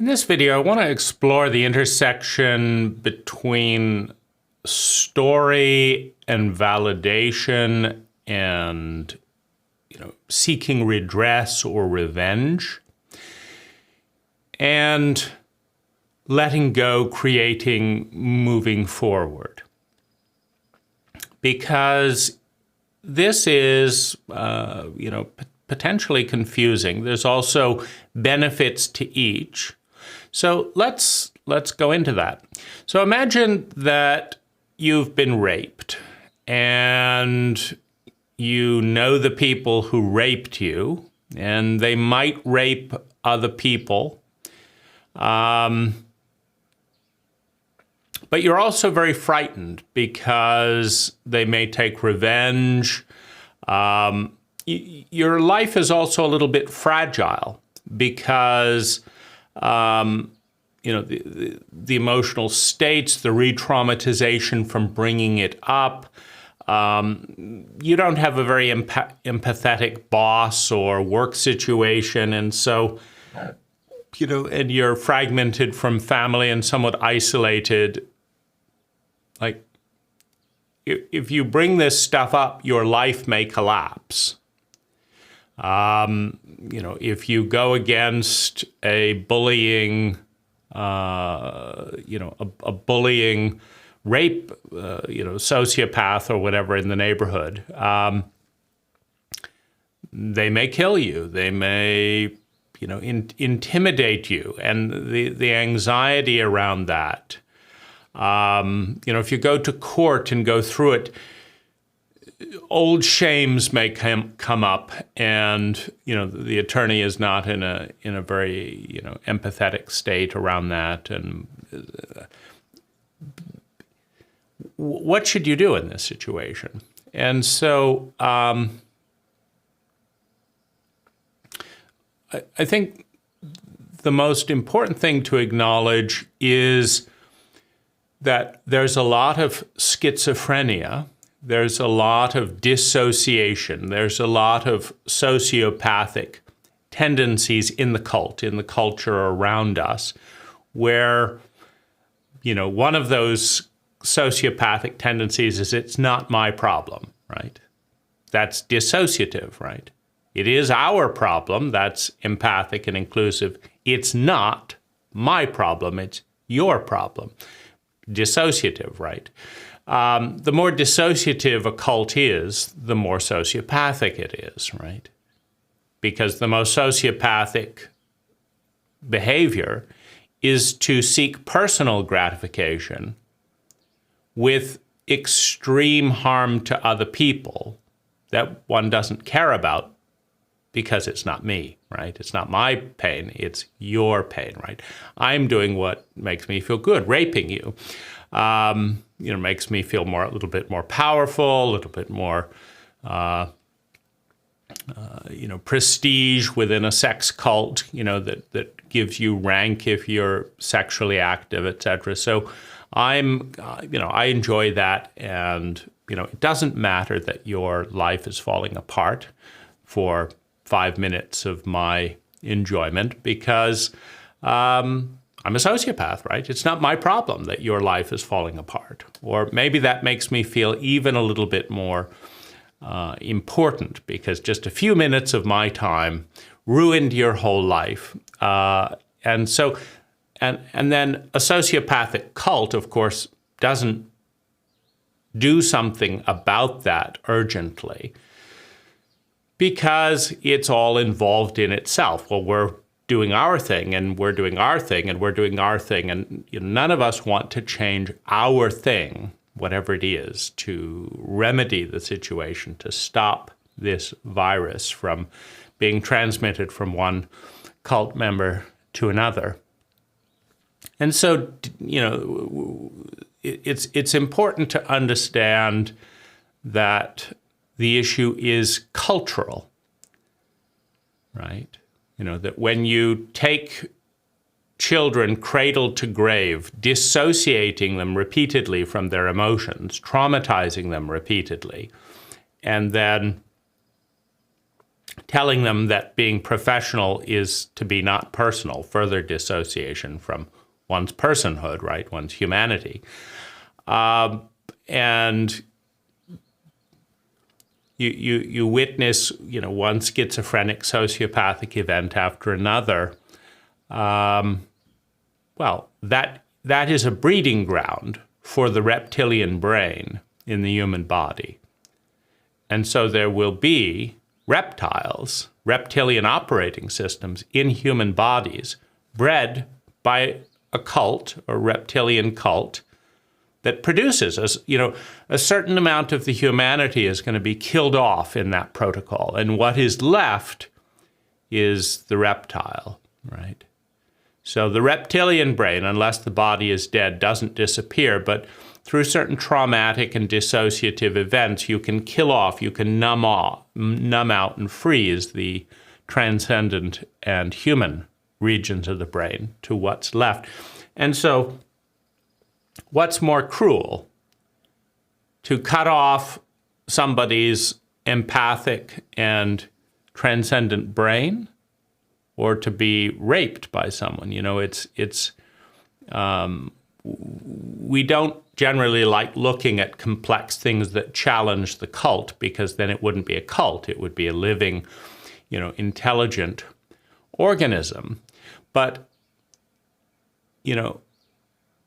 In this video, I want to explore the intersection between story and validation and, seeking redress or revenge, and letting go, creating, moving forward. Because this is, potentially confusing. There's also benefits to each. So let's go into that. So imagine that you've been raped and you know the people who raped you, and they might rape other people. But you're also very frightened because they may take revenge. Your life is also a little bit fragile because the emotional states, the re-traumatization from bringing it up. You don't have a very empathetic boss or work situation, and so, and you're fragmented from family and somewhat isolated. Like, if you bring this stuff up, your life may collapse. If you go against a bullying, a bullying rape, sociopath or whatever in the neighborhood, they may kill you. They may, intimidate you, and the anxiety around that. If you go to court and go through it, old shames may come up, and the attorney is not in a very empathetic state around that. And what should you do in this situation? And so I think the most important thing to acknowledge is that there's a lot of schizophrenia. There's a lot of dissociation. There's a lot of sociopathic tendencies in the culture around us, where, one of those sociopathic tendencies is it's not my problem, right? That's dissociative, right? It is our problem. That's empathic and inclusive. It's not my problem. It's your problem. Dissociative, right? The more dissociative a cult is, the more sociopathic it is, right? Because the most sociopathic behavior is to seek personal gratification with extreme harm to other people that one doesn't care about because it's not me, right? It's not my pain, it's your pain, right? I'm doing what makes me feel good, raping you. Makes me feel a little bit more powerful, a little bit more, prestige within a sex cult, that gives you rank if you're sexually active, et cetera. So I enjoy that, and, it doesn't matter that your life is falling apart for 5 minutes of my enjoyment, because I'm a sociopath, right? It's not my problem that your life is falling apart. Or maybe that makes me feel even a little bit more important, because just a few minutes of my time ruined your whole life. And then a sociopathic cult, of course, doesn't do something about that urgently, because it's all involved in itself. Well, we're doing our thing, and we're doing our thing, and we're doing our thing, and none of us want to change our thing, whatever it is, to remedy the situation, to stop this virus from being transmitted from one cult member to another. And so, it's important to understand that the issue is cultural, right? That when you take children cradle to grave, dissociating them repeatedly from their emotions, traumatizing them repeatedly, and then telling them that being professional is to be not personal, further dissociation from one's personhood, right, one's humanity. And you witness, one schizophrenic sociopathic event after another. Well, that is a breeding ground for the reptilian brain in the human body. And so there will be reptiles, reptilian operating systems in human bodies bred by a cult or reptilian cult that produces, a certain amount of the humanity is going to be killed off in that protocol. And what is left is the reptile, right? So the reptilian brain, unless the body is dead, doesn't disappear, but through certain traumatic and dissociative events, you can kill off, you can numb out and freeze the transcendent and human regions of the brain to what's left. And so what's more cruel? To cut off somebody's empathic and transcendent brain, or to be raped by someone? We don't generally like looking at complex things that challenge the cult, because then it wouldn't be a cult. It would be a living, intelligent organism. But,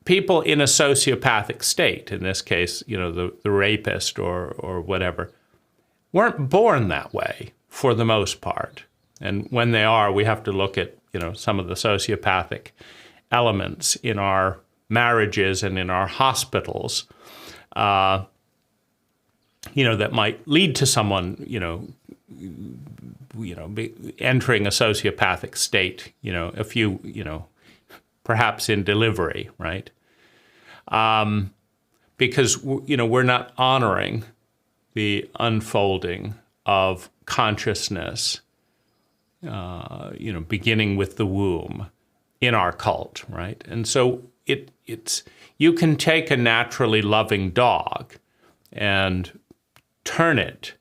people in a sociopathic state, in this case, the rapist or whatever, weren't born that way for the most part. And when they are, we have to look at, some of the sociopathic elements in our marriages and in our hospitals, that might lead to someone, entering a sociopathic state, a few, perhaps in delivery, right? Because, we're not honoring the unfolding of consciousness, beginning with the womb in our cult, right? And so it's you can take a naturally loving dog and turn it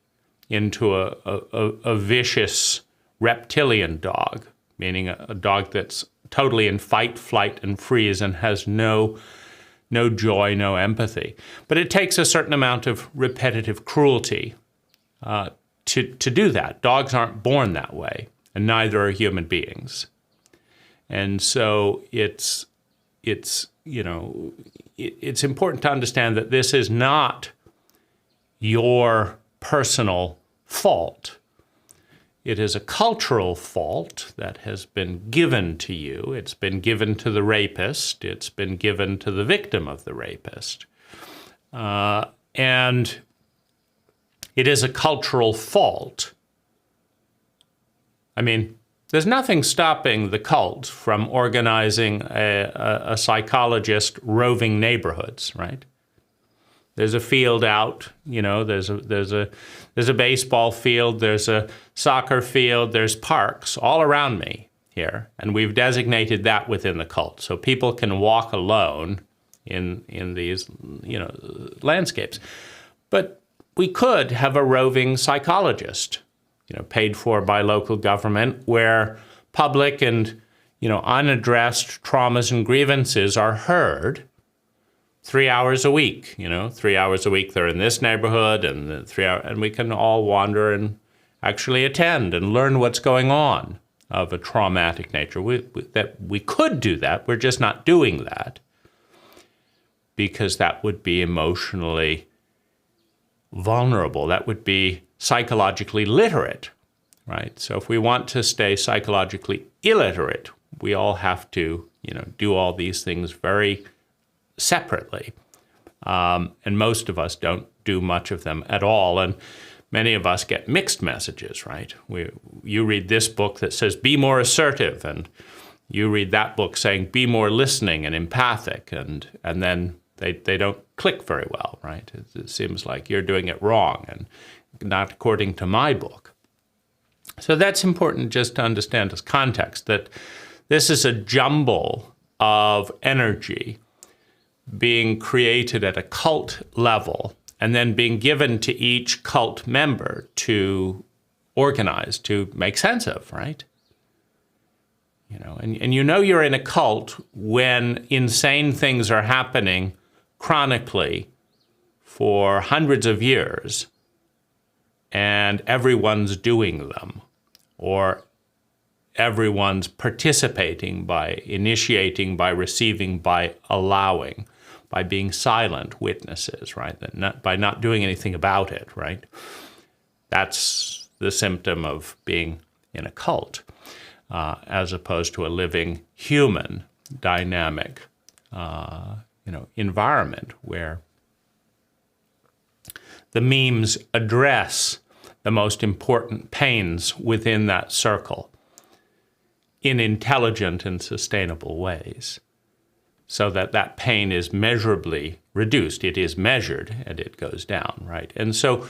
into a vicious reptilian dog, meaning a dog that's totally in fight, flight, and freeze and has no joy, no empathy. But it takes a certain amount of repetitive cruelty to do that. Dogs aren't born that way, and neither are human beings. And so it's important to understand that this is not your personal fault. It is a cultural fault that has been given to you. It's been given to the rapist. It's been given to the victim of the rapist. And it is a cultural fault. I mean, there's nothing stopping the cult from organizing a psychologist roving neighborhoods, right? There's a field out, there's a baseball field, there's a soccer field, there's parks all around me here, and we've designated that within the cult, so people can walk alone in these, landscapes. But we could have a roving psychologist, paid for by local government, where public and, unaddressed traumas and grievances are heard 3 hours a week. 3 hours a week they're in this neighborhood, and 3 hours, and we can all wander and actually attend and learn what's going on of a traumatic nature. We could do that. We're just not doing that because that would be emotionally vulnerable. That would be psychologically literate, right? So if we want to stay psychologically illiterate, we all have to, do all these things very separately. And most of us don't do much of them at all. And many of us get mixed messages, right? You read this book that says, be more assertive, and you read that book saying, be more listening and empathic, and then they don't click very well, right? It seems like you're doing it wrong and not according to my book. So that's important just to understand as context, that this is a jumble of energy being created at a cult level and then being given to each cult member to organized to make sense of, right? You know, and you know you're in a cult when insane things are happening chronically for hundreds of years and everyone's doing them, or everyone's participating by initiating, by receiving, by allowing, by being silent witnesses, right? By not doing anything about it, right? That's the symptom of being in a cult, as opposed to a living human dynamic, environment where the memes address the most important pains within that circle in intelligent and sustainable ways, so that that pain is measurably reduced. It is measured and it goes down, right? And so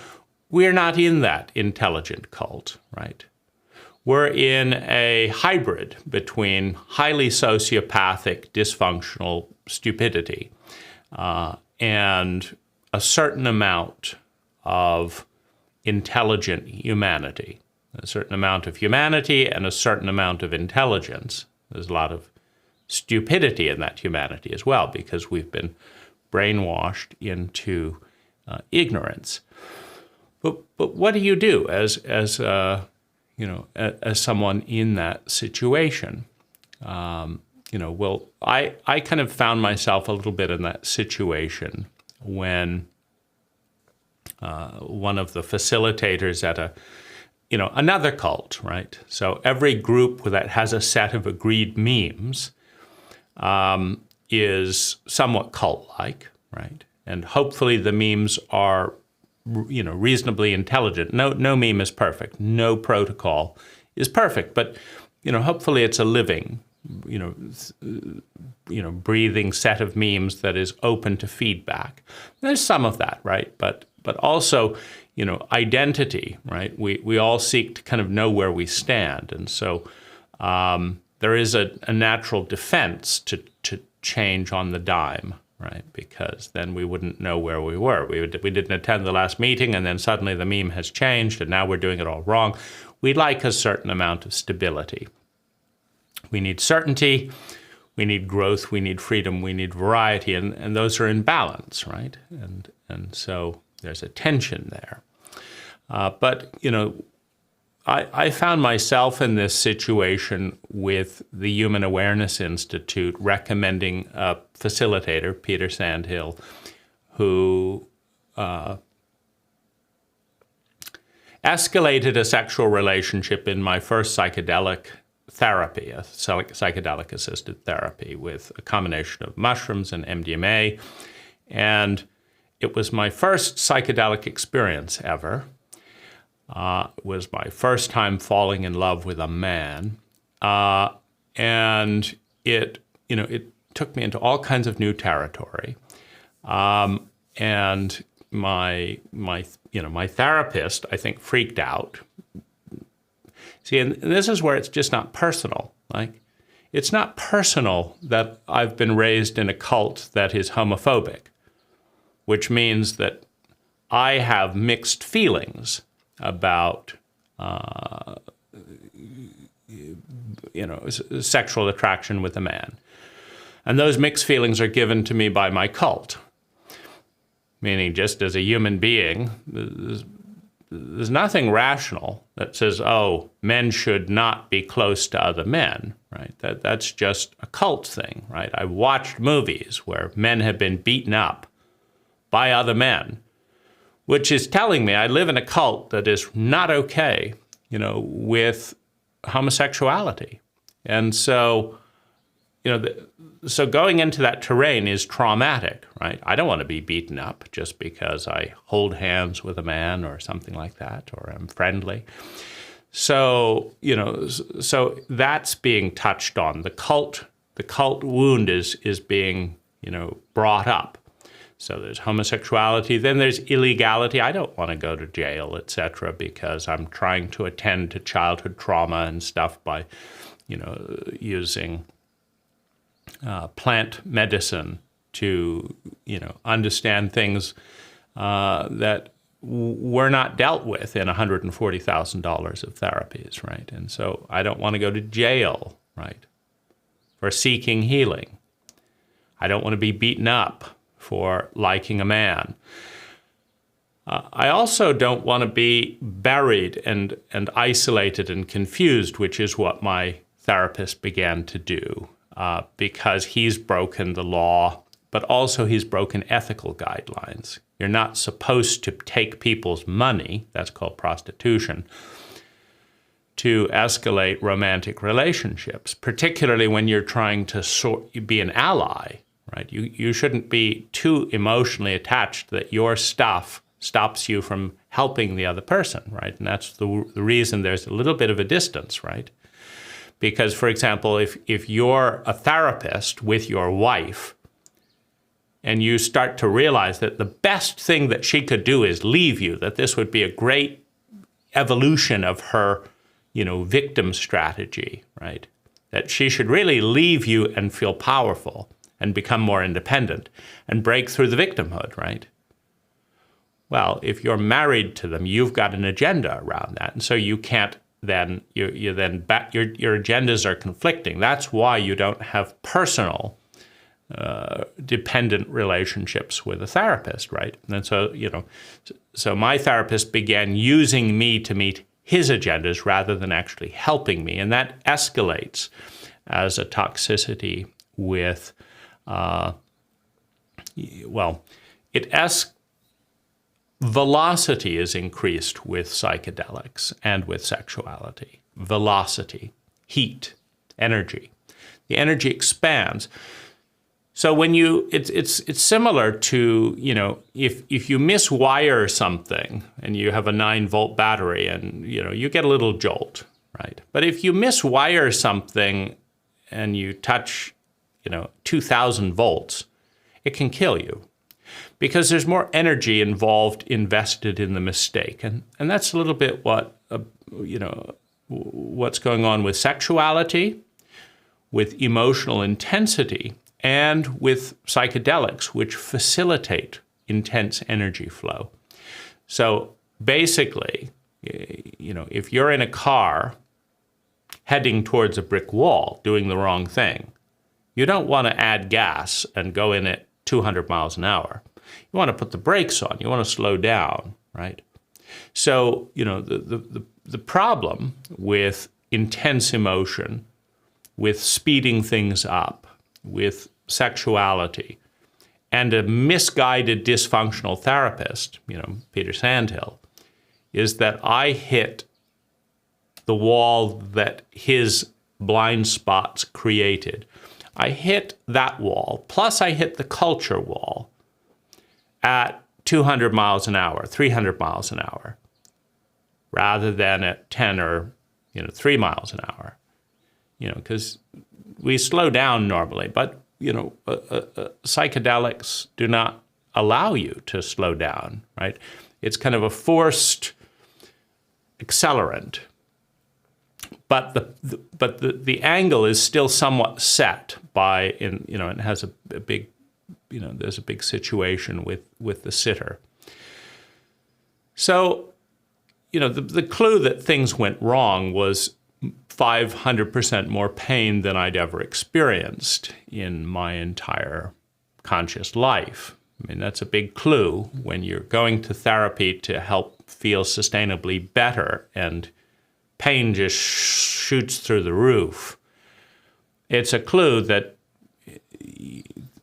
we're not in that intelligent cult, right? We're in a hybrid between highly sociopathic, dysfunctional stupidity and a certain amount of intelligent humanity. A certain amount of humanity and a certain amount of intelligence. There's a lot of stupidity in that humanity as well, because we've been brainwashed into ignorance. But what do you do as someone in that situation? I kind of found myself a little bit in that situation when one of the facilitators at another cult, right? So every group that has a set of agreed memes is somewhat cult-like, right? And hopefully the memes are, reasonably intelligent. No meme is perfect. No protocol is perfect, but, hopefully it's a living, breathing set of memes that is open to feedback. There's some of that, right? But also, identity, right? We all seek to kind of know where we stand. And so there is a natural defense to change on the dime, right? Because then we wouldn't know where we were. We didn't attend the last meeting, and then suddenly the meme has changed, and now we're doing it all wrong. We like a certain amount of stability. We need certainty, we need growth, we need freedom, we need variety, and those are in balance, right? And so there's a tension there. But I found myself in this situation with the Human Awareness Institute recommending a facilitator, Peter Sandhill, who escalated a sexual relationship in my first psychedelic therapy, a psychedelic-assisted therapy with a combination of mushrooms and MDMA. And it was my first psychedelic experience ever. It was my first time falling in love with a man. And it took me into all kinds of new territory. And my therapist, I think, freaked out. See, and this is where it's just not personal. Like, it's not personal that I've been raised in a cult that is homophobic, which means that I have mixed feelings about, sexual attraction with a man. And those mixed feelings are given to me by my cult. Meaning, just as a human being, there's nothing rational that says, oh, men should not be close to other men, right? That's just a cult thing, right? I've watched movies where men have been beaten up by other men, which is telling me I live in a cult that is not okay, with homosexuality. And so, so going into that terrain is traumatic, right? I don't want to be beaten up just because I hold hands with a man or something like that, or I'm friendly. So, so that's being touched on. The cult wound is being, brought up. So there's homosexuality, then there's illegality. I don't want to go to jail, etc., because I'm trying to attend to childhood trauma and stuff by, using plant medicine to, understand things that were not dealt with in $140,000 of therapies, right? And so I don't want to go to jail, right, for seeking healing. I don't want to be beaten up for liking a man. I also don't want to be buried and isolated and confused, which is what my therapist began to do, because he's broken the law, but also he's broken ethical guidelines. You're not supposed to take people's money, that's called prostitution, to escalate romantic relationships, particularly when you're trying to be an ally, right? You shouldn't be too emotionally attached that your stuff stops you from helping the other person, right? And that's the reason there's a little bit of a distance, right? Because, for example, if you're a therapist with your wife and you start to realize that the best thing that she could do is leave you, that this would be a great evolution of her, victim strategy, right? That she should really leave you and feel powerful and become more independent and break through the victimhood, right? Well, if you're married to them, you've got an agenda around that. And so you can't then, your agendas are conflicting. That's why you don't have personal dependent relationships with a therapist, right? And so, so my therapist began using me to meet his agendas rather than actually helping me. And that escalates as a toxicity with, velocity is increased with psychedelics and with sexuality. Velocity, heat, energy. The energy expands. So when it's similar to, if you miswire something and you have a 9-volt battery and, you get a little jolt, right? But if you miswire something and you touch, 2,000 volts, it can kill you, because there's more energy invested in the mistake. And that's a little bit what, what's going on with sexuality, with emotional intensity, and with psychedelics, which facilitate intense energy flow. So basically, if you're in a car heading towards a brick wall, doing the wrong thing, you don't want to add gas and go in at 200 miles an hour. You want to put the brakes on. You want to slow down, right? So, the problem with intense emotion, with speeding things up, with sexuality, and a misguided dysfunctional therapist, Peter Sandhill, is that I hit the wall that his blind spots created. I hit that wall, plus I hit the culture wall at 200 miles an hour, 300 miles an hour, rather than at 10 or 3 miles an hour, because we slow down normally, but psychedelics do not allow you to slow down, right? It's kind of a forced accelerant, but the angle is still somewhat set by it has a big, there's a big situation with the sitter. So, the clue that things went wrong was 500% more pain than I'd ever experienced in my entire conscious life. I mean, that's a big clue when you're going to therapy to help feel sustainably better and pain just shoots through the roof. It's a clue that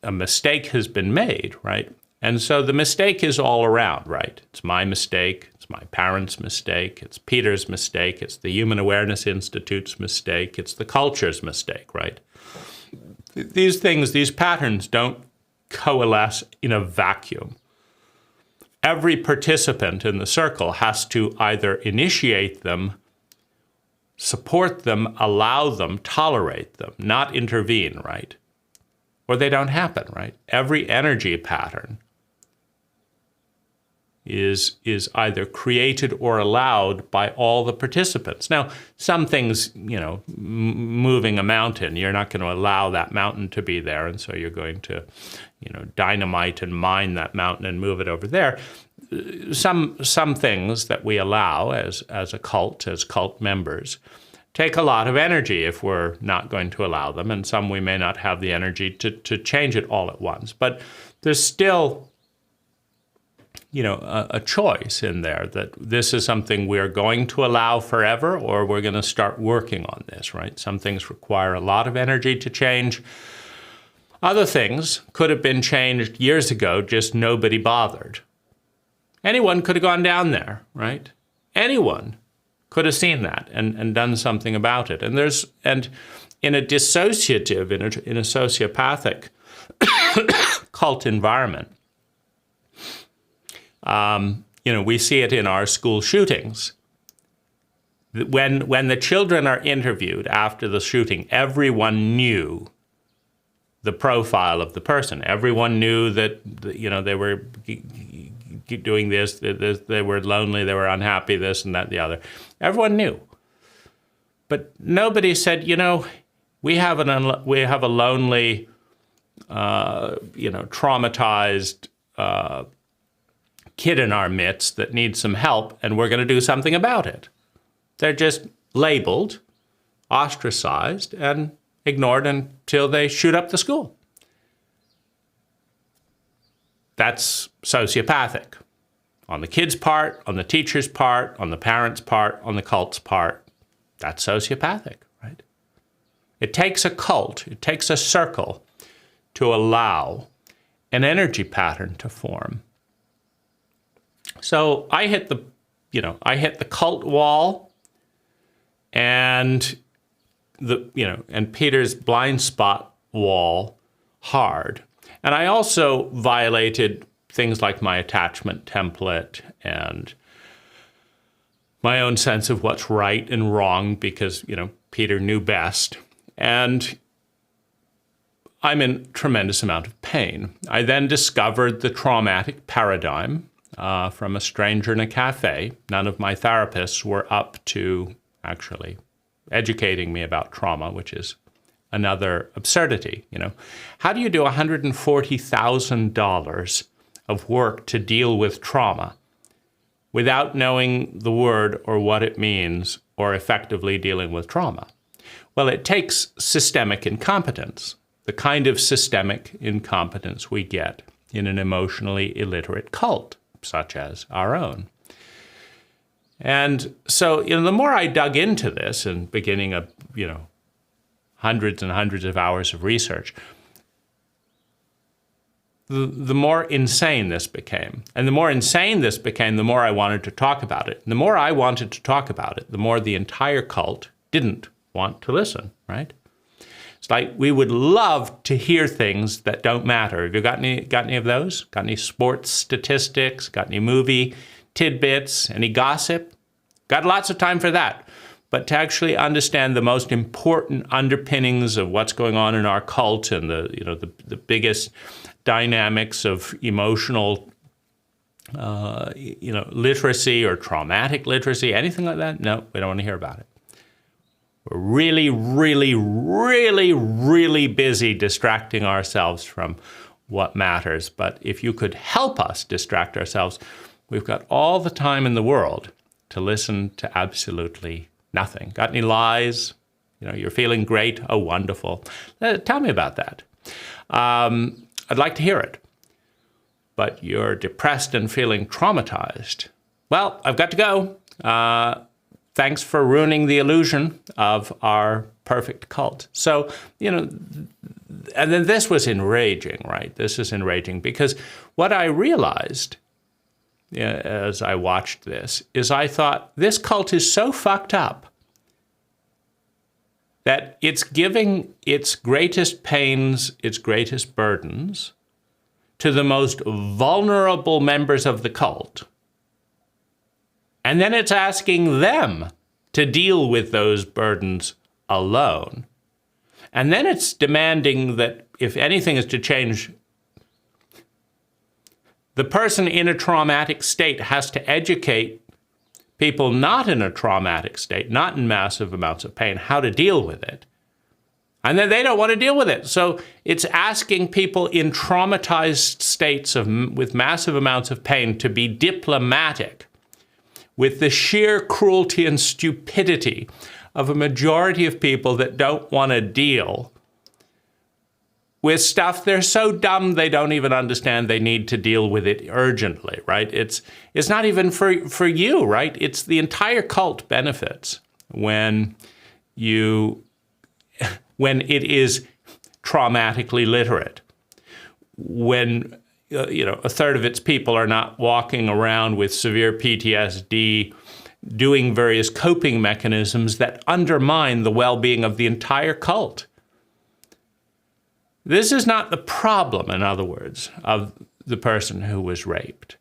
a mistake has been made, right? And so the mistake is all around, right? It's my mistake, it's my parents' mistake, it's Peter's mistake, it's the Human Awareness Institute's mistake, it's the culture's mistake, right? These things, these patterns don't coalesce in a vacuum. Every participant in the circle has to either initiate them, support them, allow them, tolerate them, not intervene, right? Or they don't happen, right? Every energy pattern is either created or allowed by all the participants. Now, some things, moving a mountain, you're not going to allow that mountain to be there, and so you're going to, dynamite and mine that mountain and move it over there. some things that we allow as a cult, as cult members, take a lot of energy if we're not going to allow them, and some we may not have the energy to change it all at once. But there's still, a choice in there that this is something we're going to allow forever, or we're going to start working on this, right? Some things require a lot of energy to change. Other things could have been changed years ago, just nobody bothered. Anyone could have gone down there, right? Anyone could have seen that and done something about it. And in a dissociative, in a sociopathic cult environment, we see it in our school shootings. When the children are interviewed after the shooting, everyone knew the profile of the person. Everyone knew that they were doing this, they were lonely, they were unhappy, this and that, the other. Everyone knew. But nobody said, we have a lonely, traumatized kid in our midst that needs some help, and we're going to do something about it. They're just labeled, ostracized, and ignored until they shoot up the school. That's sociopathic. On the kid's part, on the teacher's part, on the parent's part, on the cult's part. That's sociopathic, right? It takes a cult, it takes a circle to allow an energy pattern to form. So I hit the cult wall, and and Peter's blind spot wall hard. And I also violated things like my attachment template and my own sense of what's right and wrong, because, Peter knew best. And I'm in tremendous amount of pain. I then discovered the traumatic paradigm from a stranger in a cafe. None of my therapists were up to actually educating me about trauma, which is another absurdity. How do you do $140,000 of work to deal with trauma without knowing the word or what it means or effectively dealing with trauma? Well, it takes systemic incompetence, the kind of systemic incompetence we get in an emotionally illiterate cult, such as our own. And so, the more I dug into this, and beginning of, hundreds and hundreds of hours of research, the more insane this became. And the more insane this became, the more I wanted to talk about it. And the more I wanted to talk about it, the more the entire cult didn't want to listen, right? It's like, we would love to hear things that don't matter. Have you got any of those? Got any sports statistics? Got any movie tidbits? Any gossip? Got lots of time for that. But to actually understand the most important underpinnings of what's going on in our cult and the biggest dynamics of emotional literacy or traumatic literacy, anything like that? No, we don't want to hear about it. We're really, really, really, really busy distracting ourselves from what matters. But if you could help us distract ourselves, we've got all the time in the world to listen to absolutely nothing. Got any lies? You're feeling great? Oh, wonderful. Tell me about that. I'd like to hear it. But you're depressed and feeling traumatized. Well, I've got to go. Thanks for ruining the illusion of our perfect cult. So, and then this was enraging, right? This is enraging because what I realized as I watched this is I thought, this cult is so fucked up that it's giving its greatest pains, its greatest burdens to the most vulnerable members of the cult. And then it's asking them to deal with those burdens alone. And then it's demanding that if anything is to change, the person in a traumatic state has to educate people not in a traumatic state, not in massive amounts of pain, how to deal with it. And then they don't want to deal with it. So it's asking people in traumatized states with massive amounts of pain to be diplomatic with the sheer cruelty and stupidity of a majority of people that don't want to deal with stuff they're so dumb they don't even understand they need to deal with it urgently, right? It's not even for you, right? It's the entire cult benefits when it is traumatically literate, when a third of its people are not walking around with severe PTSD, doing various coping mechanisms that undermine the well-being of the entire cult. This is not the problem, in other words, of the person who was raped.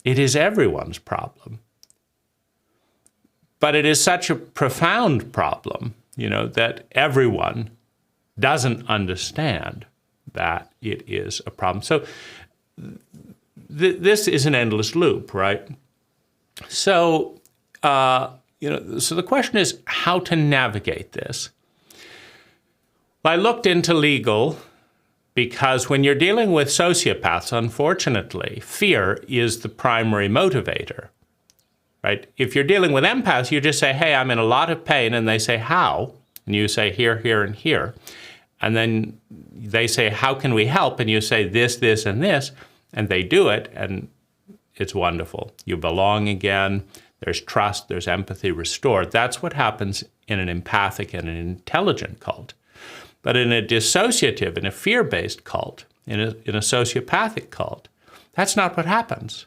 It is everyone's problem. But it is such a profound problem, that everyone doesn't understand that it is a problem. So this is an endless loop, right? So, so the question is how to navigate this. Well, I looked into legal because when you're dealing with sociopaths, unfortunately, fear is the primary motivator, right? If you're dealing with empaths, you just say, hey, I'm in a lot of pain, and they say, how? And you say, here, here, and here. And then they say, how can we help? And you say, this, this, and this, and they do it, and it's wonderful. You belong again. There's trust, there's empathy restored. That's what happens in an empathic and an intelligent cult. But in a dissociative, in a fear-based cult, in a sociopathic cult, that's not what happens.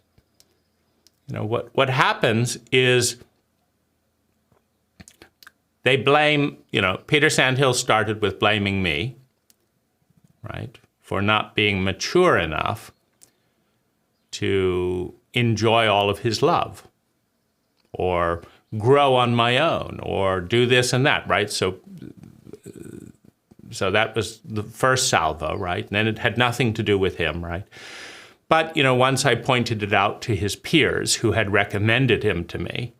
What happens is they blame, Peter Sandhill started with blaming me, right, for not being mature enough to enjoy all of his love, or grow on my own, or do this and that, right? So that was the first salvo, right? And then it had nothing to do with him, right? But, once I pointed it out to his peers who had recommended him to me,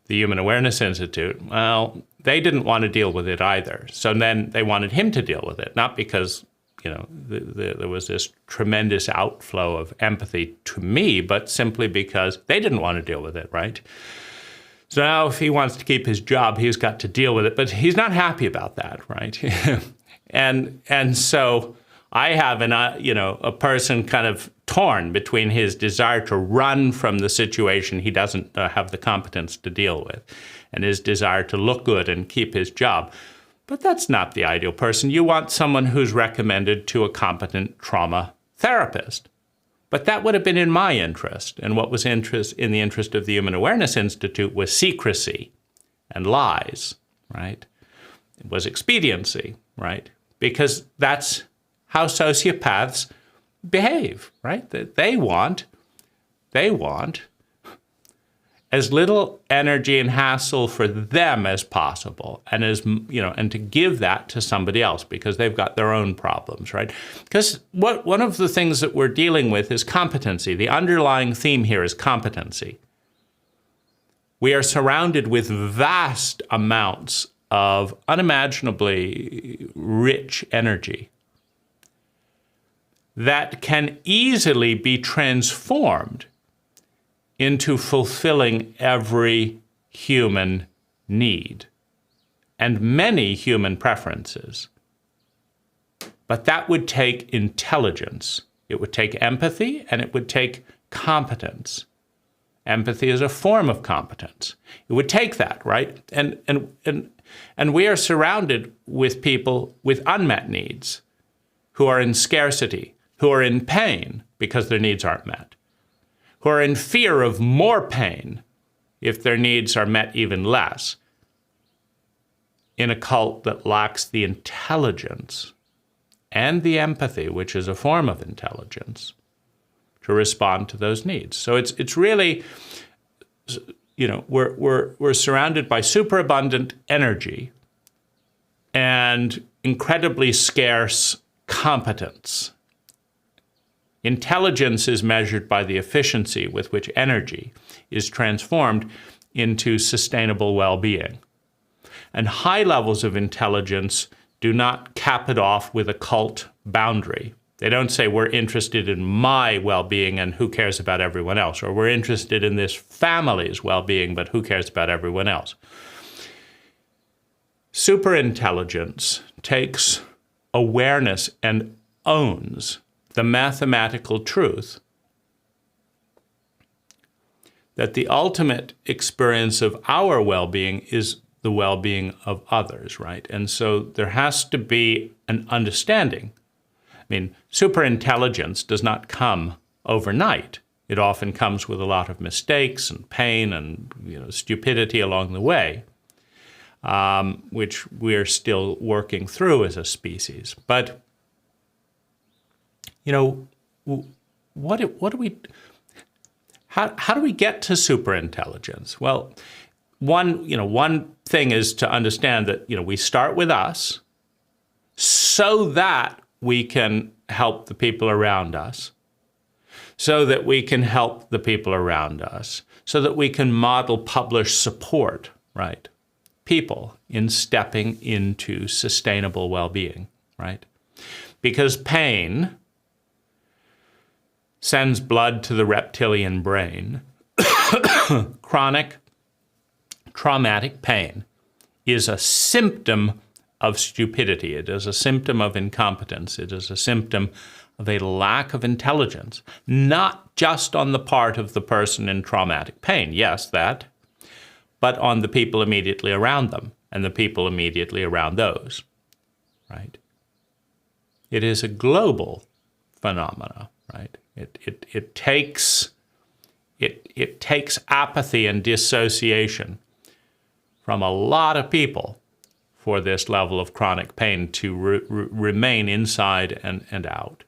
the Human Awareness Institute, well, they didn't want to deal with it either. So then they wanted him to deal with it, not because, there was this tremendous outflow of empathy to me, but simply because they didn't want to deal with it, right? So now if he wants to keep his job, he's got to deal with it, but he's not happy about that, right? and so I have a person kind of torn between his desire to run from the situation he doesn't have the competence to deal with, and his desire to look good and keep his job. But that's not the ideal person. You want someone who's recommended to a competent trauma therapist. But that would have been in my interest, and what was in the interest of the Human Awareness Institute was secrecy and lies, right? It was expediency, right? Because that's how sociopaths behave, right? They want as little energy and hassle for them as possible, and and to give that to somebody else because they've got their own problems, right? Because one of the things that we're dealing with is competency. The underlying theme here is competency. We are surrounded with vast amounts of unimaginably rich energy that can easily be transformed into fulfilling every human need and many human preferences. But that would take intelligence. It would take empathy, and it would take competence. Empathy is a form of competence. It would take that, right? And we are surrounded with people with unmet needs who are in scarcity, who are in pain because their needs aren't met, who are in fear of more pain if their needs are met even less, in a cult that lacks the intelligence and the empathy, which is a form of intelligence, to respond to those needs. So it's really, we're surrounded by superabundant energy and incredibly scarce competence. Intelligence is measured by the efficiency with which energy is transformed into sustainable well-being. And high levels of intelligence do not cap it off with a cult boundary. They don't say we're interested in my well-being and who cares about everyone else, or we're interested in this family's well-being, but who cares about everyone else. Superintelligence takes awareness and owns the mathematical truth that the ultimate experience of our well-being is the well-being of others, right? And so there has to be an understanding. I mean, superintelligence does not come overnight. It often comes with a lot of mistakes and pain and stupidity along the way, which we're still working through as a species. But what do we? How do we get to superintelligence? Well, one thing is to understand that we start with us, so that we can help the people around us, so that we can help the people around us, so that we can model, publish, support, right, people in stepping into sustainable well-being, right? Because pain sends blood to the reptilian brain. Chronic traumatic pain is a symptom of stupidity. It is a symptom of incompetence. It is a symptom of a lack of intelligence, not just on the part of the person in traumatic pain, yes, that, but on the people immediately around them and the people immediately around those, right? It is a global phenomena, right? It takes apathy and dissociation from a lot of people for this level of chronic pain to remain inside and out.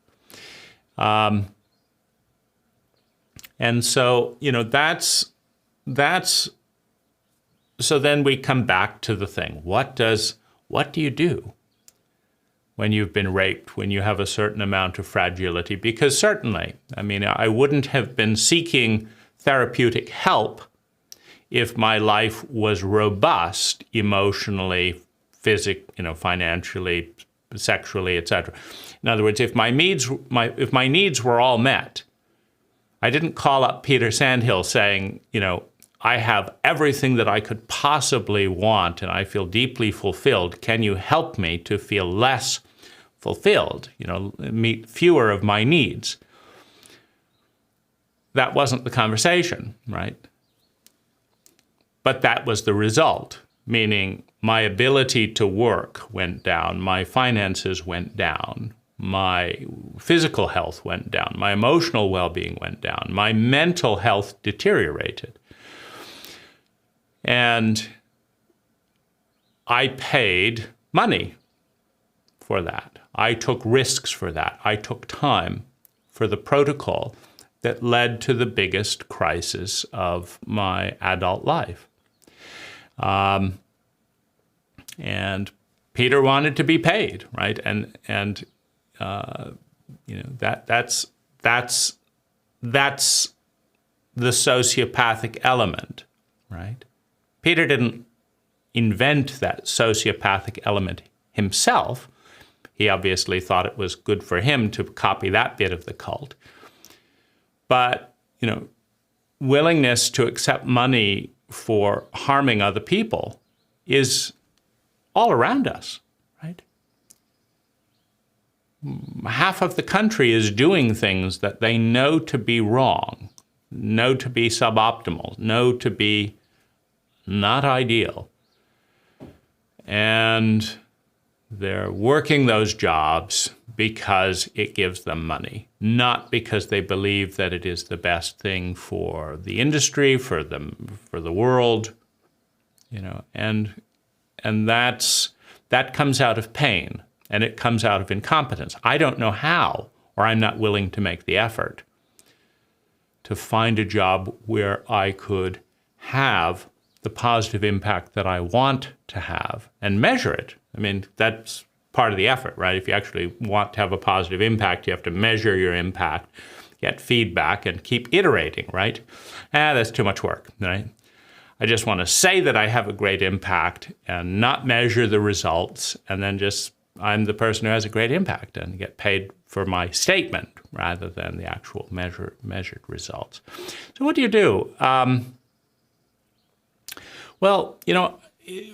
And so, so then we come back to the thing. What do you do when you've been raped, when you have a certain amount of fragility? Because certainly, I wouldn't have been seeking therapeutic help if my life was robust emotionally, financially, sexually, etc. In other words, if my needs were all met, I didn't call up Peter Sandhill saying, I have everything that I could possibly want and I feel deeply fulfilled. Can you help me to feel less fulfilled, meet fewer of my needs? That wasn't the conversation, right? But that was the result, meaning my ability to work went down, my finances went down, my physical health went down, my emotional well-being went down, my mental health deteriorated. And I paid money for that. I took risks for that. I took time for the protocol that led to the biggest crisis of my adult life. And Peter wanted to be paid, right? And that's the sociopathic element, right? Peter didn't invent that sociopathic element himself. He obviously thought it was good for him to copy that bit of the cult. But, willingness to accept money for harming other people is all around us, right? Half of the country is doing things that they know to be wrong, know to be suboptimal, know to be not ideal. And they're working those jobs because it gives them money, not because they believe that it is the best thing for the industry, for the world, and that comes out of pain, and it comes out of incompetence. I don't know how, or I'm not willing to make the effort to find a job where I could have the positive impact that I want to have and measure it. That's part of the effort, right? If you actually want to have a positive impact, you have to measure your impact, get feedback, and keep iterating, right? That's too much work, right? I just want to say that I have a great impact and not measure the results and then just I'm the person who has a great impact and get paid for my statement rather than the actual measured results. So what do you do? Well,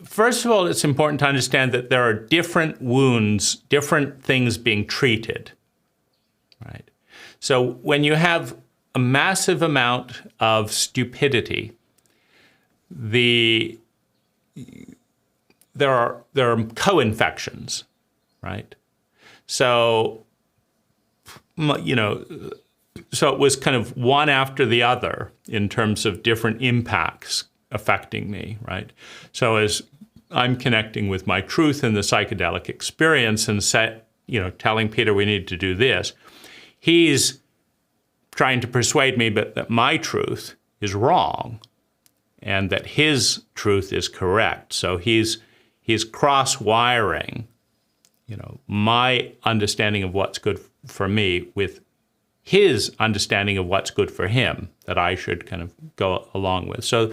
first of all, it's important to understand that there are different wounds, different things being treated, right? So when you have a massive amount of stupidity, there are co-infections, right? So, so it was kind of one after the other in terms of different impacts affecting me, right? So as I'm connecting with my truth in the psychedelic experience and telling Peter we need to do this, he's trying to persuade me that my truth is wrong and that his truth is correct. So he's cross-wiring, my understanding of what's good for me with his understanding of what's good for him that I should kind of go along with. So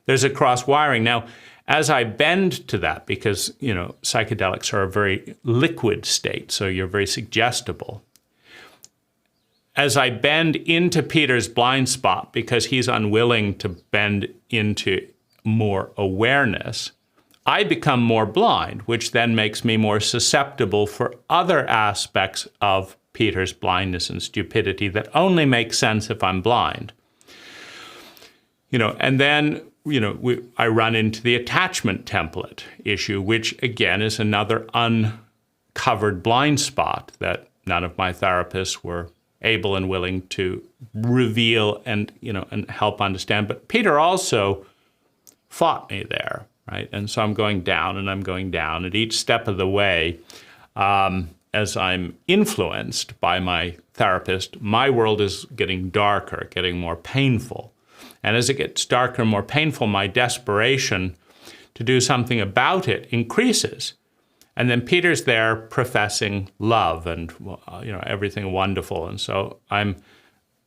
there's a cross-wiring. Now, as I bend to that, because, psychedelics are a very liquid state, so you're very suggestible. As I bend into Peter's blind spot, because he's unwilling to bend into more awareness, I become more blind, which then makes me more susceptible for other aspects of Peter's blindness and stupidity that only make sense if I'm blind. And then, I run into the attachment template issue, which again is another uncovered blind spot that none of my therapists were able and willing to reveal and help understand. But Peter also fought me there, right? And so I'm going down and I'm going down at each step of the way. As I'm influenced by my therapist, my world is getting darker, getting more painful. And as it gets darker and more painful, my desperation to do something about it increases. And then Peter's there professing love and everything wonderful. And so I'm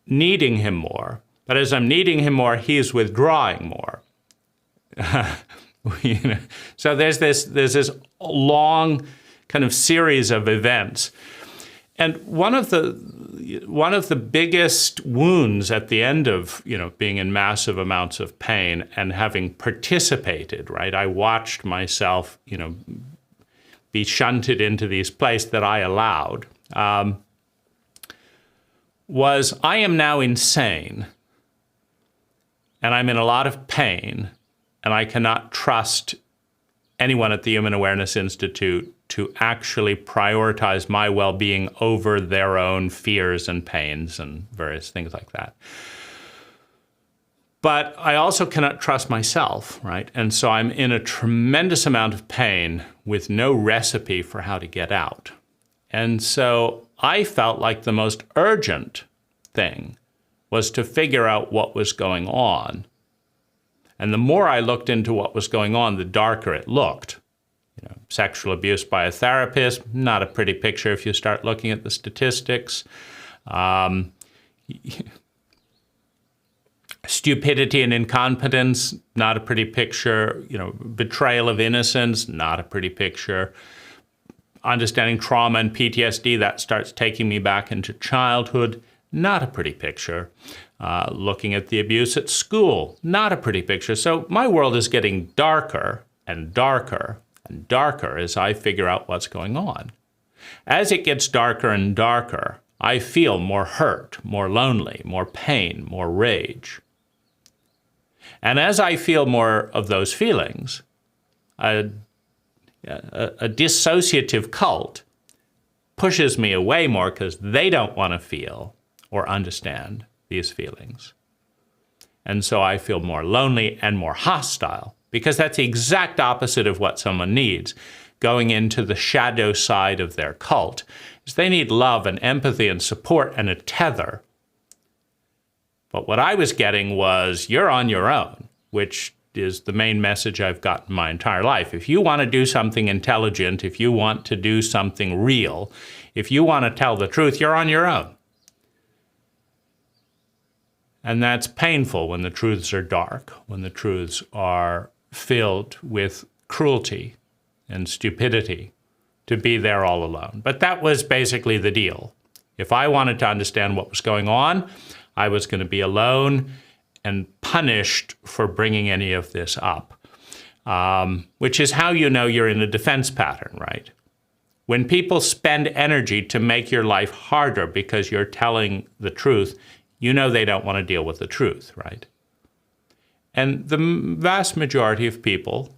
needing him more. But as I'm needing him more, he's withdrawing more. So there's this long kind of series of events. And one of the biggest wounds at the end of being in massive amounts of pain and having participated, right? I watched myself be shunted into these places that I allowed, was I am now insane, and I'm in a lot of pain, and I cannot trust anyone at the Human Awareness Institute to actually prioritize my well-being over their own fears and pains and various things like that. But I also cannot trust myself, right? And so I'm in a tremendous amount of pain with no recipe for how to get out. And so I felt like the most urgent thing was to figure out what was going on. And the more I looked into what was going on, the darker it looked. Sexual abuse by a therapist, not a pretty picture if you start looking at the statistics. Stupidity and incompetence, not a pretty picture. Betrayal of innocence, not a pretty picture. Understanding trauma and PTSD, that starts taking me back into childhood, not a pretty picture. Looking at the abuse at school, not a pretty picture. So my world is getting darker and darker and darker as I figure out what's going on. As it gets darker and darker, I feel more hurt, more lonely, more pain, more rage. And as I feel more of those feelings, a dissociative cult pushes me away more because they don't want to feel or understand these feelings. And so I feel more lonely and more hostile, because that's the exact opposite of what someone needs. Going into the shadow side of their cult is they need love and empathy and support and a tether. But what I was getting was, you're on your own, which is the main message I've gotten my entire life. If you want to do something intelligent, if you want to do something real, if you want to tell the truth, you're on your own. And that's painful when the truths are dark, when the truths are filled with cruelty and stupidity to be there all alone. But that was basically the deal. If I wanted to understand what was going on, I was going to be alone and punished for bringing any of this up, which is how you know you're in a defense pattern, right? When people spend energy to make your life harder because you're telling the truth, you know they don't want to deal with the truth, right? And the vast majority of people,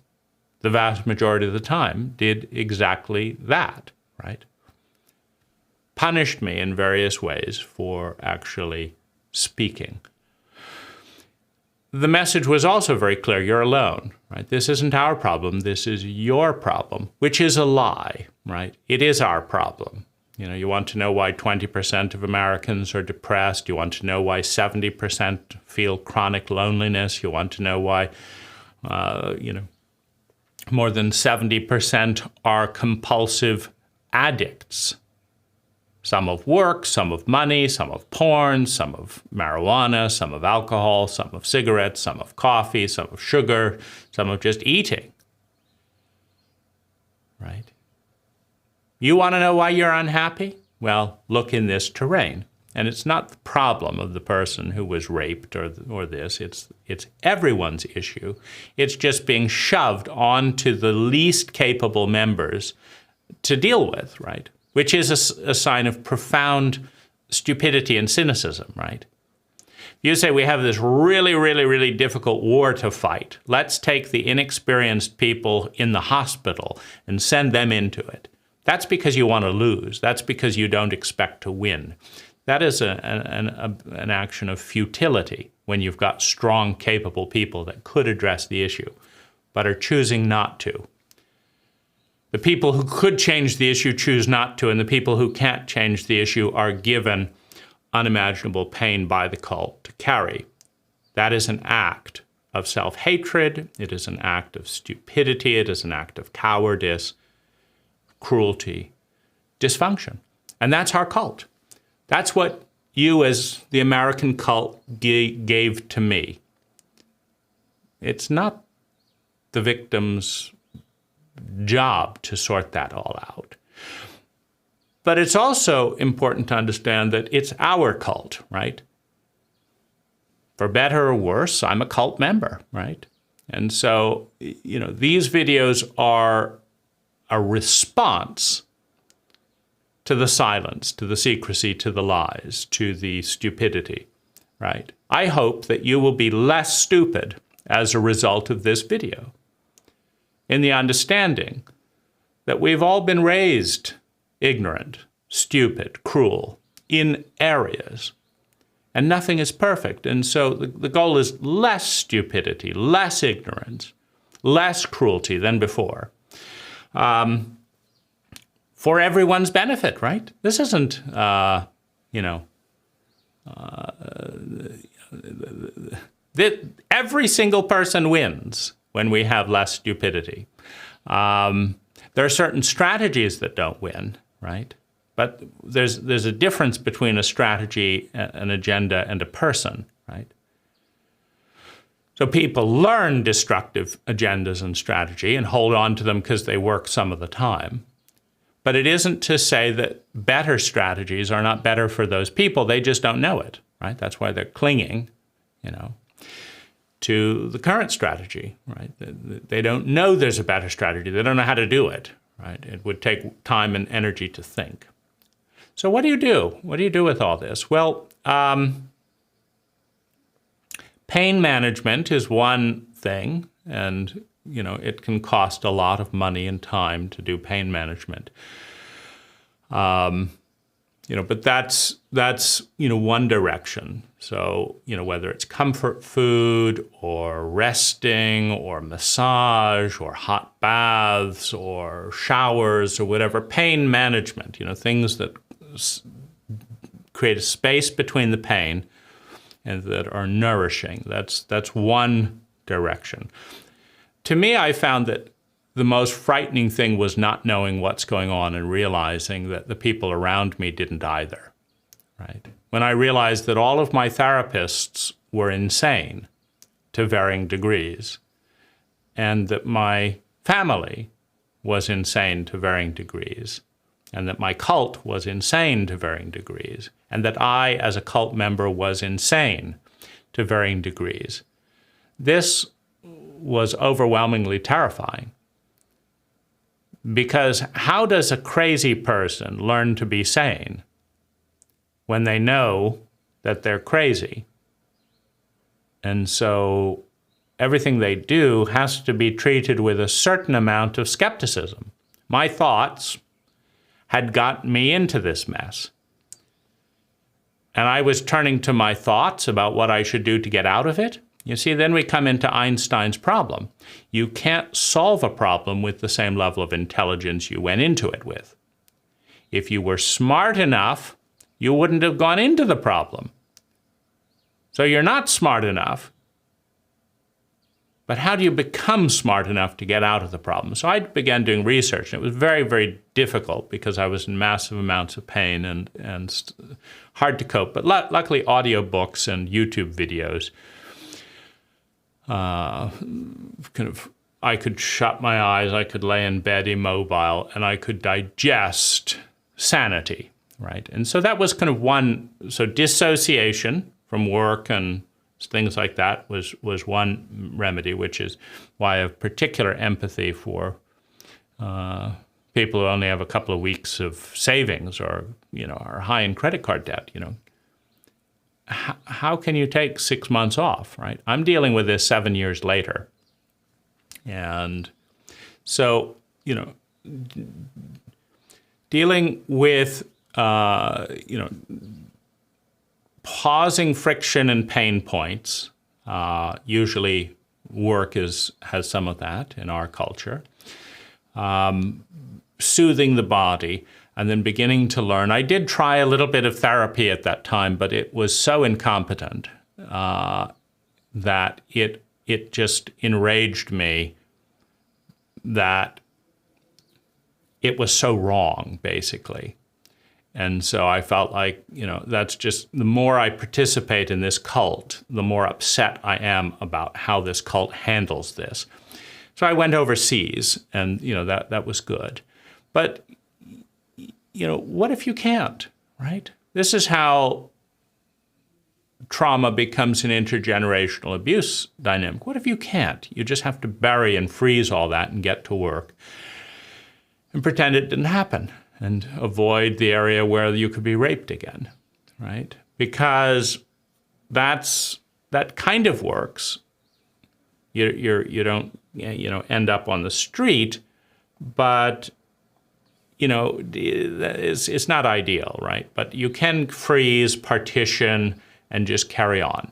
the vast majority of the time, did exactly that, right? Punished me in various ways for actually speaking. The message was also very clear, you're alone, right? This isn't our problem, this is your problem, which is a lie, right? It is our problem. You know, you want to know why 20% of Americans are depressed, you want to know why 70% feel chronic loneliness, you want to know why, more than 70% are compulsive addicts. Some of work, some of money, some of porn, some of marijuana, some of alcohol, some of cigarettes, some of coffee, some of sugar, some of just eating, right? You want to know why you're unhappy? Well, look in this terrain. And it's not the problem of the person who was raped or this. It's everyone's issue. It's just being shoved onto the least capable members to deal with, right? Which is a sign of profound stupidity and cynicism, right? You say we have this really, really, really difficult war to fight. Let's take the inexperienced people in the hospital and send them into it. That's because you want to lose. That's because you don't expect to win. That is an action of futility when you've got strong, capable people that could address the issue, but are choosing not to. The people who could change the issue choose not to, and the people who can't change the issue are given unimaginable pain by the cult to carry. That is an act of self-hatred. It is an act of stupidity. It is an act of cowardice, cruelty, dysfunction. And that's our cult. That's what you as the American cult gave to me. It's not the victim's job to sort that all out. But it's also important to understand that it's our cult, right? For better or worse, I'm a cult member, right? And so, these videos are a response to the silence, to the secrecy, to the lies, to the stupidity, right? I hope that you will be less stupid as a result of this video, in the understanding that we've all been raised ignorant, stupid, cruel in areas, and nothing is perfect. And so the goal is less stupidity, less ignorance, less cruelty than before, for everyone's benefit, right? This isn't, every single person wins when we have less stupidity. There are certain strategies that don't win, right? But there's a difference between a strategy, an agenda, and a person, right? So people learn destructive agendas and strategy and hold on to them because they work some of the time. But it isn't to say that better strategies are not better for those people. They just don't know it, right? That's why they're clinging, to the current strategy, right? They don't know there's a better strategy. They don't know how to do it, right? It would take time and energy to think. So what do you do? What do you do with all this? Well, pain management is one thing, and it can cost a lot of money and time to do pain management. But that's one direction. So, whether it's comfort food or resting or massage or hot baths or showers or whatever, pain management, things that create a space between the pain and that are nourishing. That's one direction. To me, I found that the most frightening thing was not knowing what's going on and realizing that the people around me didn't either, right? When I realized that all of my therapists were insane to varying degrees, and that my family was insane to varying degrees, and that my cult was insane to varying degrees, and that I, as a cult member, was insane to varying degrees. This was overwhelmingly terrifying. Because how does a crazy person learn to be sane when they know that they're crazy? And so everything they do has to be treated with a certain amount of skepticism. My thoughts had gotten me into this mess. And I was turning to my thoughts about what I should do to get out of it. You see, then we come into Einstein's problem. You can't solve a problem with the same level of intelligence you went into it with. If you were smart enough, you wouldn't have gone into the problem. So you're not smart enough. But how do you become smart enough to get out of the problem? So I began doing research, and it was very, very difficult because I was in massive amounts of pain and hard to cope. But luckily, audiobooks and YouTube videos, I could shut my eyes, I could lay in bed immobile, and I could digest sanity, right? And so that was kind of one, so dissociation from work and things like that was one remedy, which is why I have particular empathy for people who only have a couple of weeks of savings or, are high in credit card debt, How can you take 6 months off, right? I'm dealing with this 7 years later. And so, dealing with, pausing friction and pain points, usually work has some of that in our culture, soothing the body, and then beginning to learn. I did try a little bit of therapy at that time, but it was so incompetent that it just enraged me that it was so wrong, basically. And so I felt like, that's just, the more I participate in this cult, the more upset I am about how this cult handles this. So I went overseas, and, that was good. But what if you can't, right? This is how trauma becomes an intergenerational abuse dynamic. What if you can't? You just have to bury and freeze all that and get to work and pretend it didn't happen and avoid the area where you could be raped again, right? Because that kind of works. You don't end up on the street, but it's not ideal, right? But you can freeze, partition, and just carry on.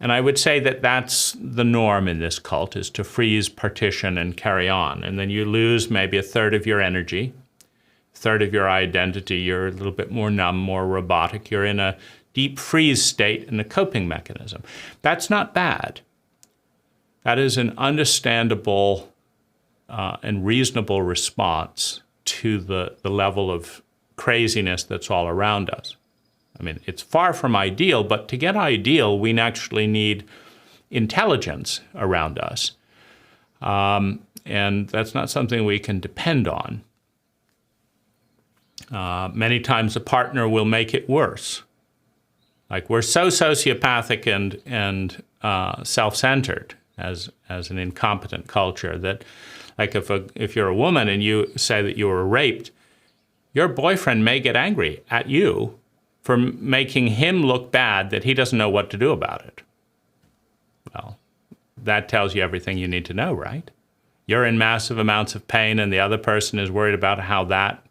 And I would say that that's the norm in this cult, is to freeze, partition, and carry on. And then you lose maybe a third of your energy, a third of your identity. You're a little bit more numb, more robotic. You're in a deep freeze state and a coping mechanism. That's not bad. That is an understandable and reasonable response to the level of craziness that's all around us. I mean, it's far from ideal, but to get ideal, we actually need intelligence around us. And that's not something we can depend on. Many times a partner will make it worse. Like, we're so sociopathic and self-centered as an incompetent culture that, like, if you're a woman and you say that you were raped, your boyfriend may get angry at you for making him look bad that he doesn't know what to do about it. Well, that tells you everything you need to know, right? You're in massive amounts of pain and the other person is worried about how that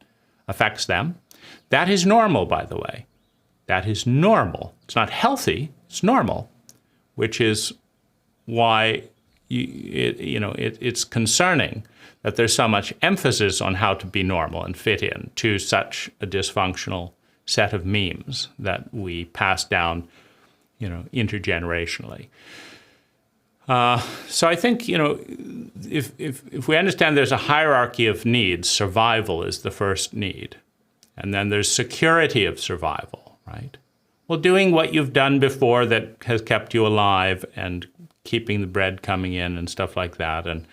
affects them. That is normal, by the way. That is normal. It's not healthy, it's normal, which is why it's concerning that there's so much emphasis on how to be normal and fit in to such a dysfunctional set of memes that we pass down, intergenerationally. So I think, if we understand there's a hierarchy of needs, survival is the first need. And then there's security of survival, right? Well, doing what you've done before that has kept you alive and keeping the bread coming in and stuff like that, and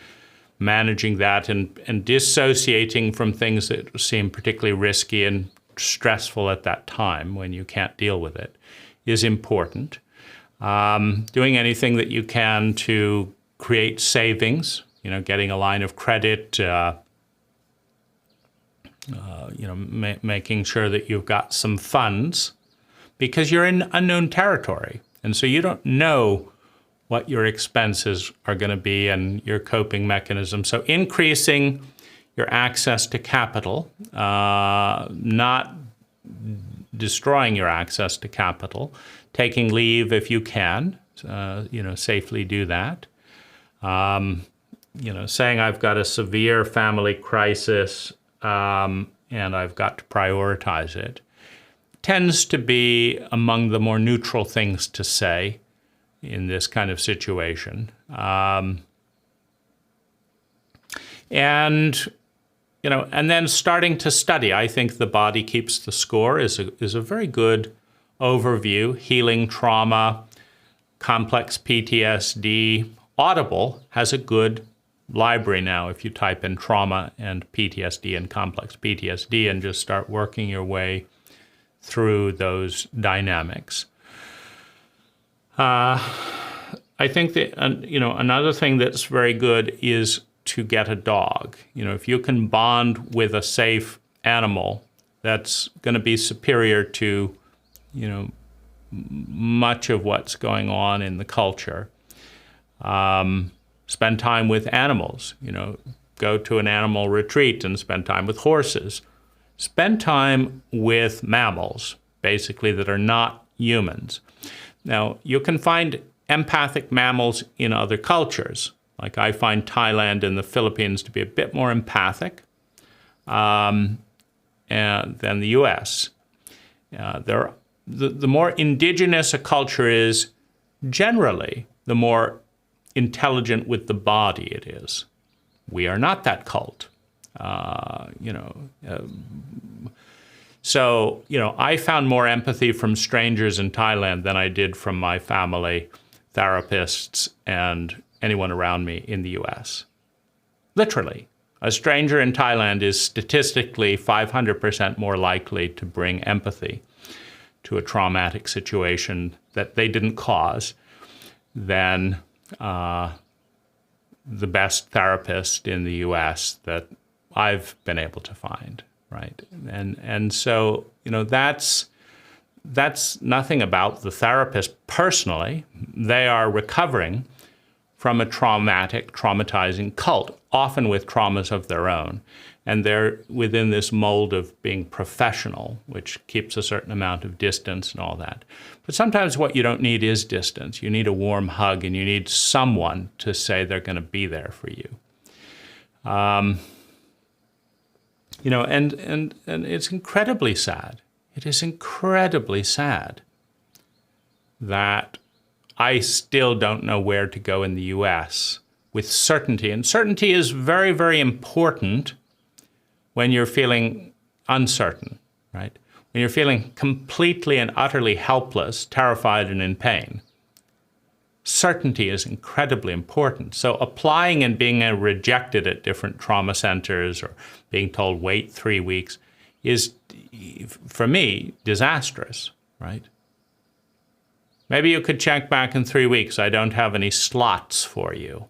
managing that and dissociating from things that seem particularly risky and stressful at that time when you can't deal with it is important. Doing anything that you can to create savings, getting a line of credit, making sure that you've got some funds, because you're in unknown territory. And so you don't know what your expenses are going to be and your coping mechanism. So increasing your access to capital, not destroying your access to capital, taking leave if you can, safely do that. Saying I've got a severe family crisis and I've got to prioritize it tends to be among the more neutral things to say in this kind of situation. And then starting to study. I think The Body Keeps the Score is a very good overview. Healing trauma, complex PTSD. Audible has a good library now if you type in trauma and PTSD and complex PTSD and just start working your way through those dynamics. I think that another thing that's very good is to get a dog. If you can bond with a safe animal, that's going to be superior to much of what's going on in the culture. Spend time with animals. Go to an animal retreat and spend time with horses. Spend time with mammals, basically, that are not humans. Now, you can find empathic mammals in other cultures. Like I find Thailand and the Philippines to be a bit more empathic than the US. The more indigenous a culture is, generally, the more intelligent with the body it is. We are not that cult. So, I found more empathy from strangers in Thailand than I did from my family, therapists, and anyone around me in the US. Literally, a stranger in Thailand is statistically 500% more likely to bring empathy to a traumatic situation that they didn't cause than the best therapist in the US that I've been able to find, right? And so, that's nothing about the therapist personally. They are recovering from a traumatizing cult, often with traumas of their own. And they're within this mold of being professional, which keeps a certain amount of distance and all that. But sometimes what you don't need is distance. You need a warm hug, and you need someone to say they're going to be there for you. And it's incredibly sad. It is incredibly sad that I still don't know where to go in the US with certainty. And certainty is very, very important when you're feeling uncertain, right? When you're feeling completely and utterly helpless, terrified, and in pain. Certainty is incredibly important. So applying and being rejected at different trauma centers or being told wait 3 weeks is, for me, disastrous, right? Maybe you could check back in 3 weeks. I don't have any slots for you.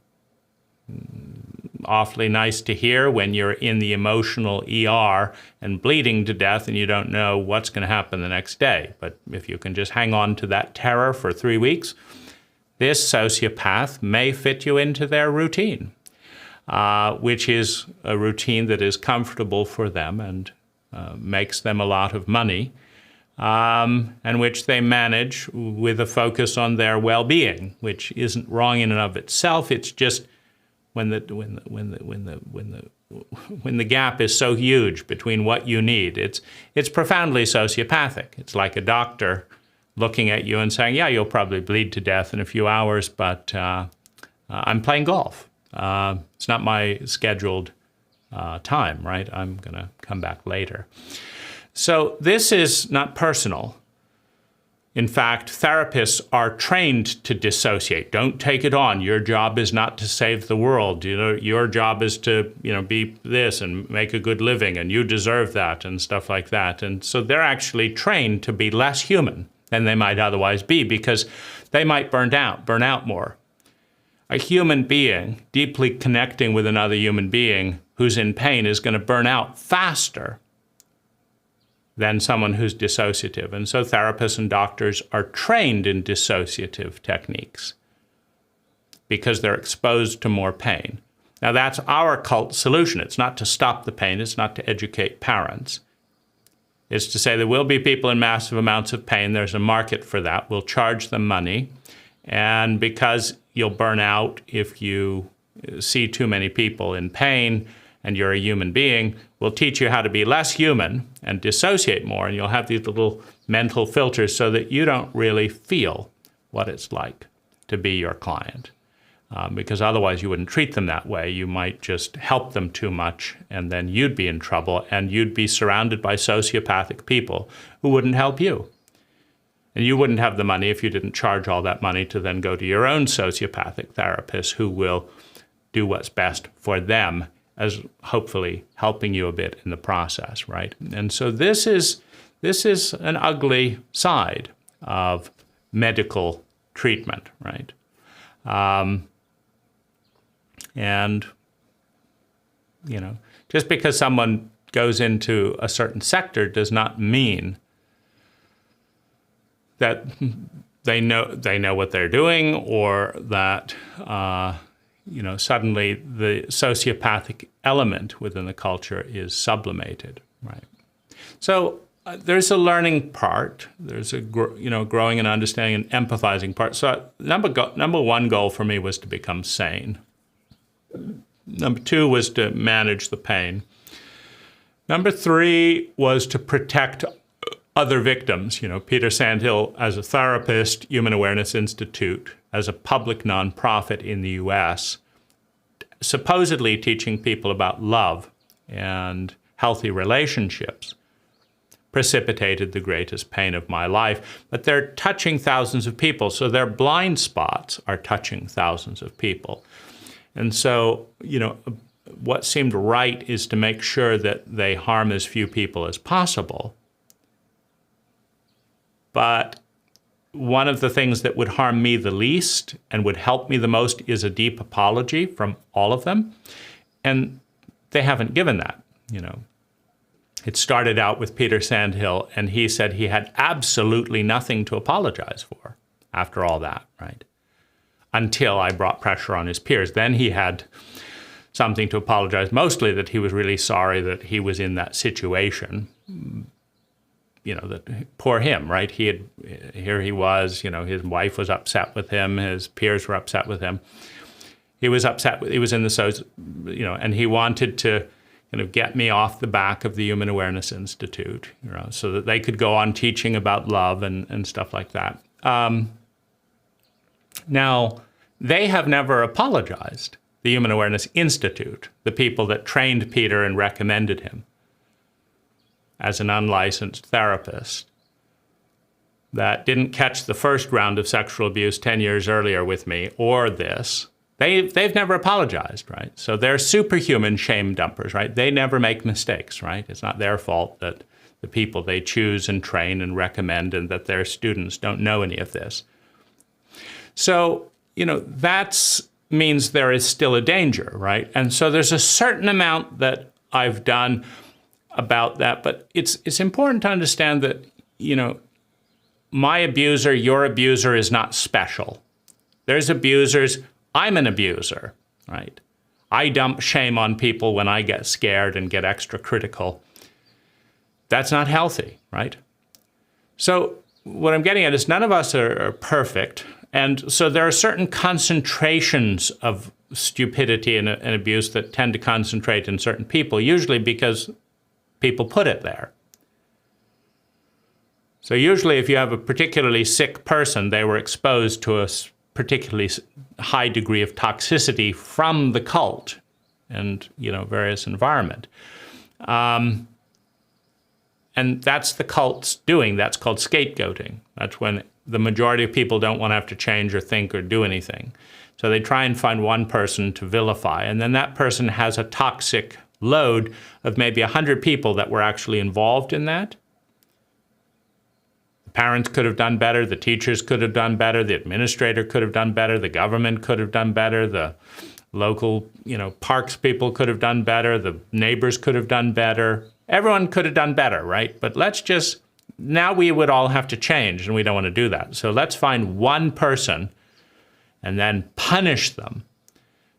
Awfully nice to hear when you're in the emotional ER and bleeding to death and you don't know what's going to happen the next day. But if you can just hang on to that terror for 3 weeks, this sociopath may fit you into their routine, which is a routine that is comfortable for them and makes them a lot of money, and which they manage with a focus on their well-being, which isn't wrong in and of itself. It's just when the gap is so huge between what you need, it's profoundly sociopathic. It's like a doctor looking at you and saying, yeah, you'll probably bleed to death in a few hours, but I'm playing golf. It's not my scheduled time, right? I'm going to come back later. So this is not personal. In fact, therapists are trained to dissociate. Don't take it on. Your job is not to save the world. Your job is to, be this and make a good living, and you deserve that and stuff like that. And so they're actually trained to be less human than they might otherwise be, because they might burn out more. A human being deeply connecting with another human being who's in pain is going to burn out faster than someone who's dissociative. And so therapists and doctors are trained in dissociative techniques because they're exposed to more pain. Now, that's our cult solution. It's not to stop the pain. It's not to educate parents. It's to say there will be people in massive amounts of pain. There's a market for that. We'll charge them money. And because you'll burn out if you see too many people in pain, and you're a human being, we'll teach you how to be less human and dissociate more, and you'll have these little mental filters so that you don't really feel what it's like to be your client. Because otherwise you wouldn't treat them that way. You might just help them too much, and then you'd be in trouble, and you'd be surrounded by sociopathic people who wouldn't help you. And you wouldn't have the money if you didn't charge all that money to then go to your own sociopathic therapist who will do what's best for them, as hopefully helping you a bit in the process, right? And so this is an ugly side of medical treatment, right? And, just because someone goes into a certain sector does not mean that they know what they're doing, or that suddenly the sociopathic element within the culture is sublimated, right? So there's a learning part. There's a growing and understanding and empathizing part. So number one goal for me was to become sane. Number two was to manage the pain. Number three was to protect other victims. Peter Sandhill, as a therapist, Human Awareness Institute, as a public nonprofit in the U.S., supposedly teaching people about love and healthy relationships, precipitated the greatest pain of my life. But they're touching thousands of people, so their blind spots are touching thousands of people. And so, what seemed right is to make sure that they harm as few people as possible. But one of the things that would harm me the least and would help me the most is a deep apology from all of them. And they haven't given that, It started out with Peter Sandhill, and he said he had absolutely nothing to apologize for after all that, right? Until I brought pressure on his peers. Then he had something to apologize, mostly that he was really sorry that he was in that situation. That poor him, right? Here he was, his wife was upset with him, his peers were upset with him. He was upset, he was in the, and he wanted to get me off the back of the Human Awareness Institute, so that they could go on teaching about love and stuff like that. Now, they have never apologized, the Human Awareness Institute, the people that trained Peter and recommended him as an unlicensed therapist, that didn't catch the first round of sexual abuse 10 years earlier with me, or this. They've never apologized, right? So they're superhuman shame dumpers, right? They never make mistakes, right? It's not their fault that the people they choose and train and recommend and that their students don't know any of this. So, that means there is still a danger, right? And so there's a certain amount that I've done about that, but it's important to understand that, my abuser, your abuser is not special. There's abusers. I'm an abuser, right? I dump shame on people when I get scared and get extra critical. That's not healthy, right? So what I'm getting at is none of us are perfect. And so there are certain concentrations of stupidity and abuse that tend to concentrate in certain people, usually because people put it there. So usually if you have a particularly sick person, they were exposed to a particularly high degree of toxicity from the cult and, various environment. And that's the cult's doing. That's called scapegoating. That's when the majority of people don't want to have to change or think or do anything. So they try and find one person to vilify, and then that person has a toxic load of maybe 100 people that were actually involved in that. The parents could have done better, the teachers could have done better, the administrator could have done better, the government could have done better, the local, parks people could have done better, the neighbors could have done better. Everyone could have done better, right? But now we would all have to change, and we don't want to do that. So let's find one person and then punish them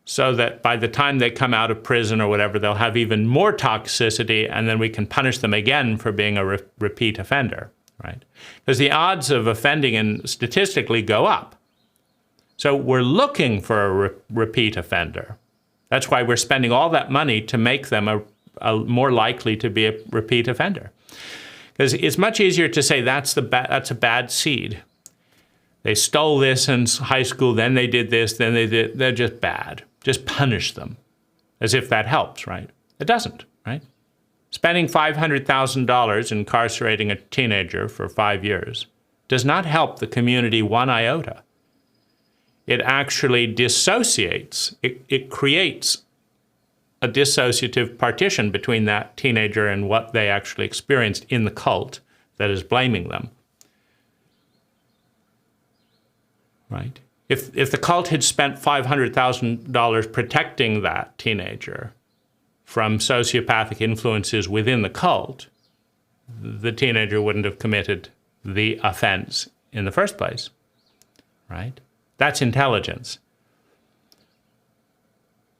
so that by the time they come out of prison or whatever, they'll have even more toxicity, and then we can punish them again for being a repeat offender, right? Because the odds of offending statistically go up. So we're looking for a repeat offender. That's why we're spending all that money to make them a more likely to be a repeat offender. Because it's much easier to say that's a bad seed. They stole this in high school, then they did this, then they're just bad. Just punish them, as if that helps, right? It doesn't, right? Spending $500,000 incarcerating a teenager for 5 years does not help the community one iota. It actually dissociates, it creates a dissociative partition between that teenager and what they actually experienced in the cult that is blaming them. Right? If the cult had spent $500,000 protecting that teenager from sociopathic influences within the cult, the teenager wouldn't have committed the offense in the first place. Right? That's intelligence.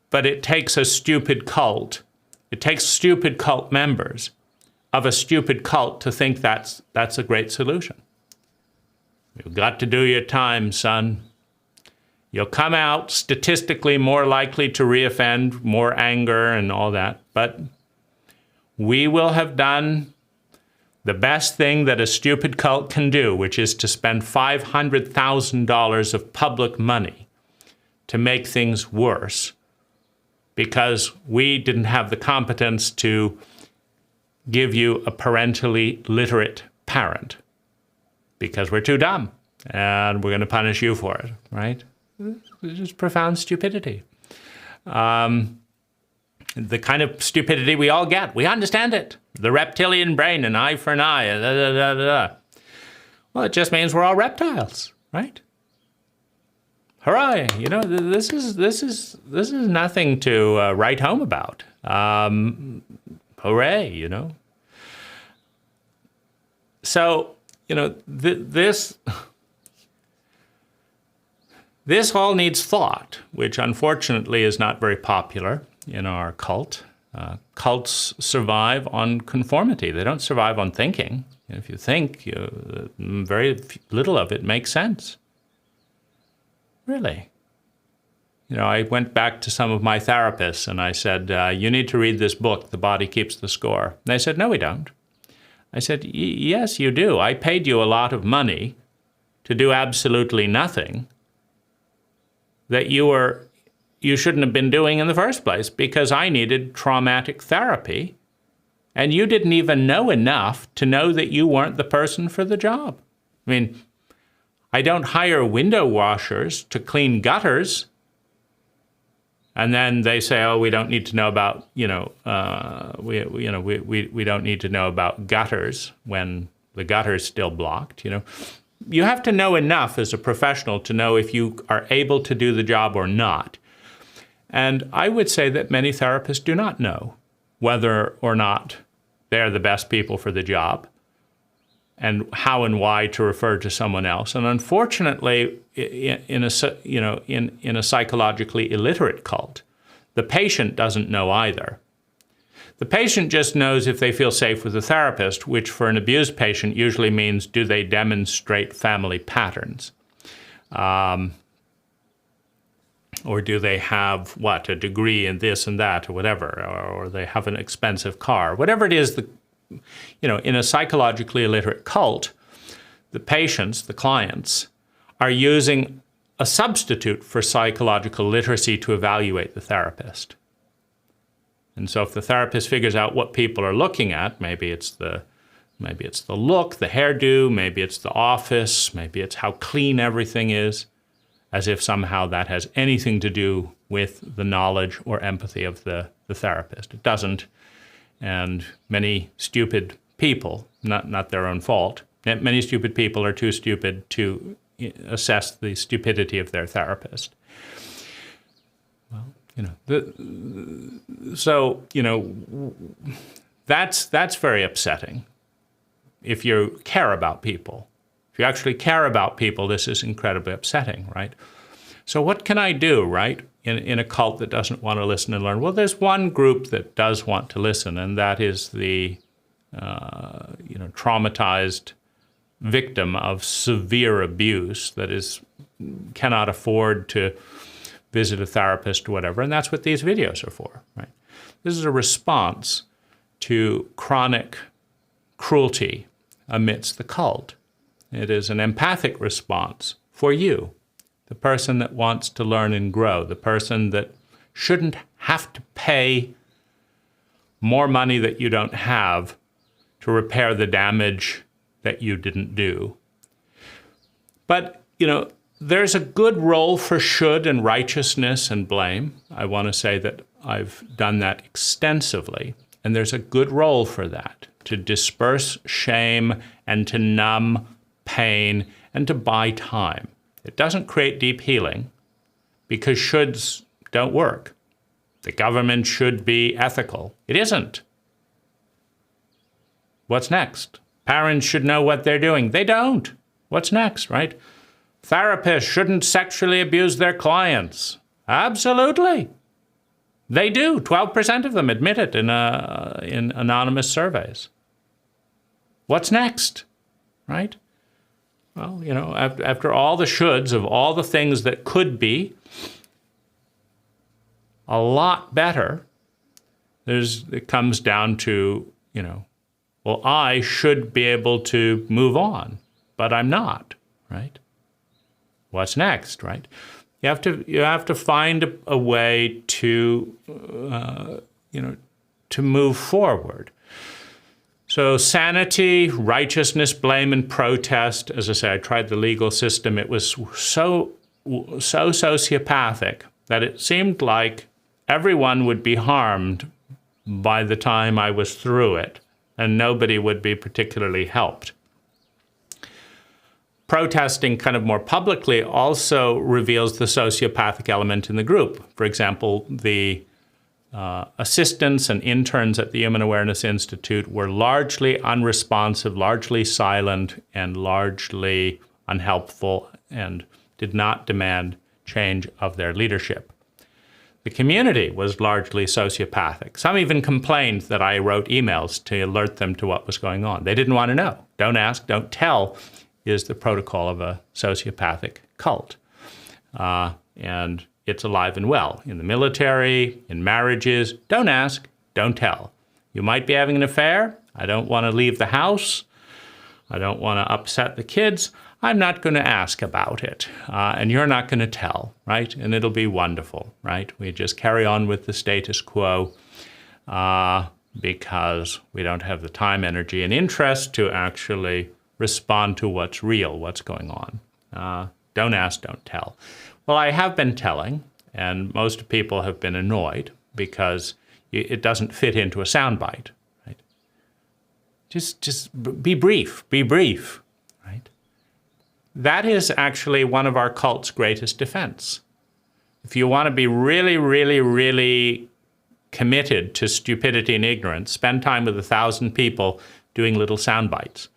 But it takes a stupid cult. It takes stupid cult members of a stupid cult to think that's a great solution. You've got to do your time, son. You'll come out statistically more likely to reoffend, more anger and all that, but we will have done the best thing that a stupid cult can do, which is to spend $500,000 of public money to make things worse, because we didn't have the competence to give you a parentally literate parent, because we're too dumb, and we're going to punish you for it, right? It's just profound stupidity. The kind of stupidity we all get. We understand it. The reptilian brain, an eye for an eye, Well, it just means we're all reptiles, right? Hooray! This is nothing to write home about. Hooray! So this all needs thought, which unfortunately is not very popular in our cult. Cults survive on conformity. They don't survive on thinking. If you think, very little of it makes sense. Really. I went back to some of my therapists and I said, you need to read this book, The Body Keeps the Score. And they said, no, we don't. I said, yes, you do. I paid you a lot of money to do absolutely nothing that you shouldn't have been doing in the first place, because I needed traumatic therapy, and you didn't even know enough to know that you weren't the person for the job. I mean, I don't hire window washers to clean gutters, and then they say, "Oh, we don't need to know about we don't need to know about gutters when the gutter's still blocked." You have to know enough as a professional to know if you are able to do the job or not. And I would say that many therapists do not know whether or not they're the best people for the job, and how and why to refer to someone else. And unfortunately, in a psychologically illiterate cult, the patient doesn't know either. The patient just knows if they feel safe with a therapist, which for an abused patient usually means, do they demonstrate family patterns? Or do they have, a degree in this and that or whatever, or they have an expensive car, whatever it is. In a psychologically illiterate cult, the patients, the clients, are using a substitute for psychological literacy to evaluate the therapist. And so if the therapist figures out what people are looking at, maybe it's the maybe it's the look, the hairdo, maybe it's the office, maybe it's how clean everything is, as if somehow that has anything to do with the knowledge or empathy of the therapist. It doesn't. And many stupid people, not their own fault, many stupid people are too stupid to assess the stupidity of their therapist. Well, that's very upsetting. If you care about people, if you actually care about people, this is incredibly upsetting, right? So what can I do, right, in a cult that doesn't want to listen and learn? Well, there's one group that does want to listen, and that is the traumatized victim of severe abuse that cannot afford to visit a therapist or whatever, and that's what these videos are for, right? This is a response to chronic cruelty amidst the cult. It is an empathic response for you, the person that wants to learn and grow, the person that shouldn't have to pay more money that you don't have to repair the damage that you didn't do. But, there's a good role for should and righteousness and blame. I want to say that I've done that extensively. And there's a good role for that, to disperse shame and to numb pain and to buy time. It doesn't create deep healing because shoulds don't work. The government should be ethical. It isn't. What's next? Parents should know what they're doing. They don't. What's next, right? Therapists shouldn't sexually abuse their clients. Absolutely. They do. 12% of them admit it in anonymous surveys. What's next, right? Well, after all the shoulds of all the things that could be a lot better, it comes down to, well, I should be able to move on, but I'm not, right? What's next, right? You have to find a way to to move forward. So sanity, righteousness, blame, and protest. As I say, I tried the legal system. It was so sociopathic that it seemed like everyone would be harmed by the time I was through it, and nobody would be particularly helped. Protesting kind of more publicly also reveals the sociopathic element in the group. For example, the assistants and interns at the Human Awareness Institute were largely unresponsive, largely silent, and largely unhelpful, and did not demand change of their leadership. The community was largely sociopathic. Some even complained that I wrote emails to alert them to what was going on. They didn't want to know. Don't ask, don't tell is the protocol of a sociopathic cult. And it's alive and well in the military, in marriages. Don't ask, don't tell. You might be having an affair. I don't want to leave the house. I don't want to upset the kids. I'm not going to ask about it. And you're not going to tell, right? And it'll be wonderful, right? We just carry on with the status quo because we don't have the time, energy, and interest to actually respond to what's real, what's going on. Don't ask, don't tell. Well, I have been telling, and most people have been annoyed because it doesn't fit into a soundbite, right? Just be brief, right? That is actually one of our cult's greatest defense. If you want to be really, really, really committed to stupidity and ignorance, spend time with 1,000 people doing little sound bites.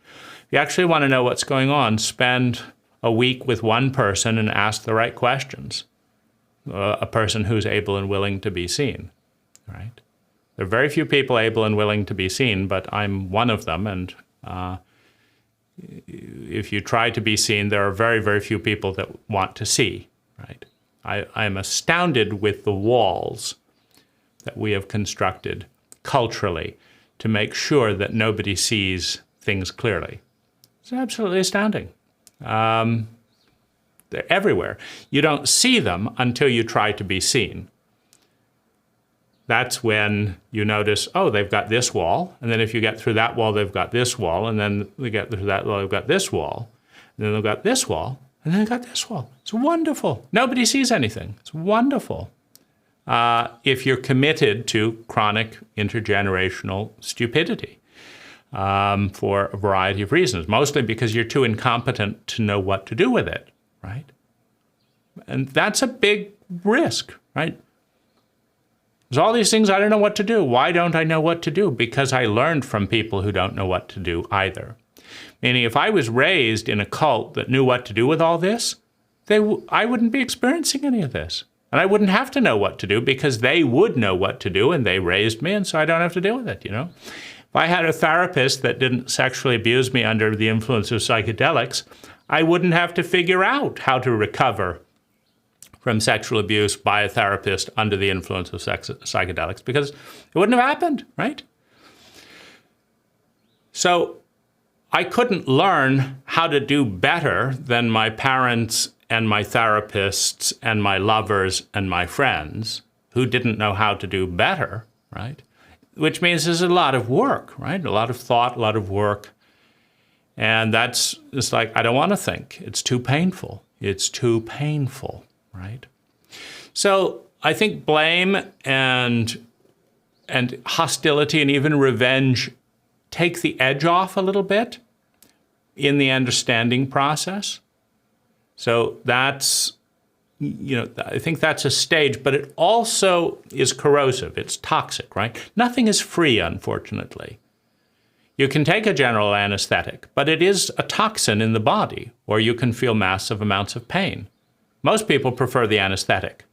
If you actually want to know what's going on, spend a week with one person and ask the right questions. A person who's able and willing to be seen, right? There are very few people able and willing to be seen, but I'm one of them. And if you try to be seen, there are very, very few people that want to see, right? I'm astounded with the walls that we have constructed culturally to make sure that nobody sees things clearly. It's absolutely astounding. They're everywhere. You don't see them until you try to be seen. that's when you notice, oh, they've got this wall. And then if you get through that wall, they've got this wall. And then they get through that wall, they've got this wall. And then they've got this wall. And then they've got this wall. It's wonderful. Nobody sees anything. It's wonderful. If you're committed to chronic intergenerational stupidity for a variety of reasons, mostly because you're too incompetent to know what to do with it, right? And that's a big risk, right? There's all these things I don't know what to do. Why don't I know what to do? Because I learned from people who don't know what to do either. Meaning if I was raised in a cult that knew what to do with all this, I wouldn't be experiencing any of this. And I wouldn't have to know what to do because they would know what to do and they raised me, and so I don't have to deal with it, you know? If I had a therapist that didn't sexually abuse me under the influence of psychedelics, I wouldn't have to figure out how to recover from sexual abuse by a therapist under the influence of psychedelics, because it wouldn't have happened, right? So I couldn't learn how to do better than my parents and my therapists and my lovers and my friends who didn't know how to do better, right? Which means there's a lot of work, right? A lot of thought, a lot of work. And it's like, I don't want to think. It's too painful. It's too painful. Right? So I think blame and hostility and even revenge take the edge off a little bit in the understanding process. So that's, I think that's a stage, but it also is corrosive. It's toxic, right? Nothing is free, unfortunately. You can take a general anesthetic, but it is a toxin in the body, or you can feel massive amounts of pain. Most people prefer the anesthetic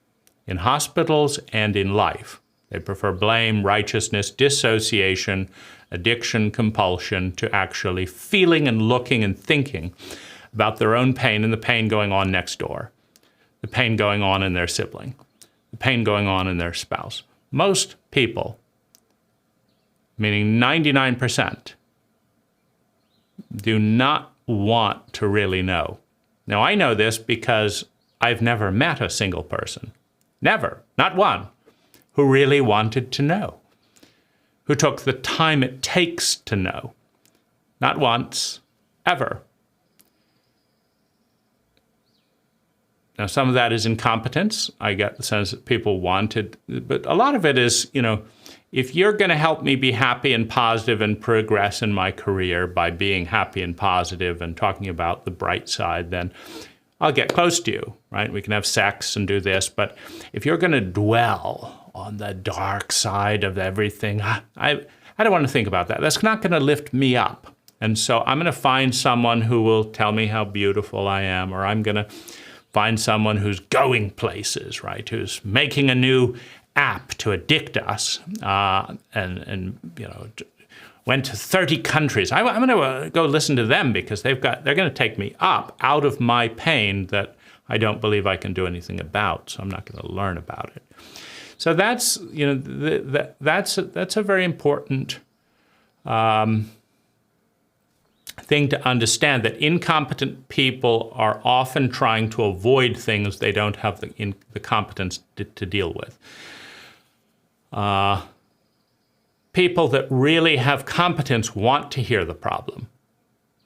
in hospitals and in life. They prefer blame, righteousness, dissociation, addiction, compulsion to actually feeling and looking and thinking about their own pain and the pain going on next door, the pain going on in their sibling, the pain going on in their spouse. Most people, meaning 99%, do not want to really know. Now, I know this because I've never met a single person, never, not one, who really wanted to know, who took the time it takes to know, not once, ever. Now, some of that is incompetence. I get the sense that people wanted, but a lot of it is, if you're going to help me be happy and positive and progress in my career by being happy and positive and talking about the bright side, then I'll get close to you, right? We can have sex and do this, but if you're going to dwell on the dark side of everything, I don't want to think about that. That's not going to lift me up. And so I'm going to find someone who will tell me how beautiful I am, or I'm going to find someone who's going places, right? Who's making a new app to addict us, went to 30 countries. I'm going to go listen to them because they're going to take me up out of my pain that I don't believe I can do anything about. So I'm not going to learn about it. So that's that's a very important thing to understand, that incompetent people are often trying to avoid things they don't have the competence to deal with. People that really have competence want to hear the problem.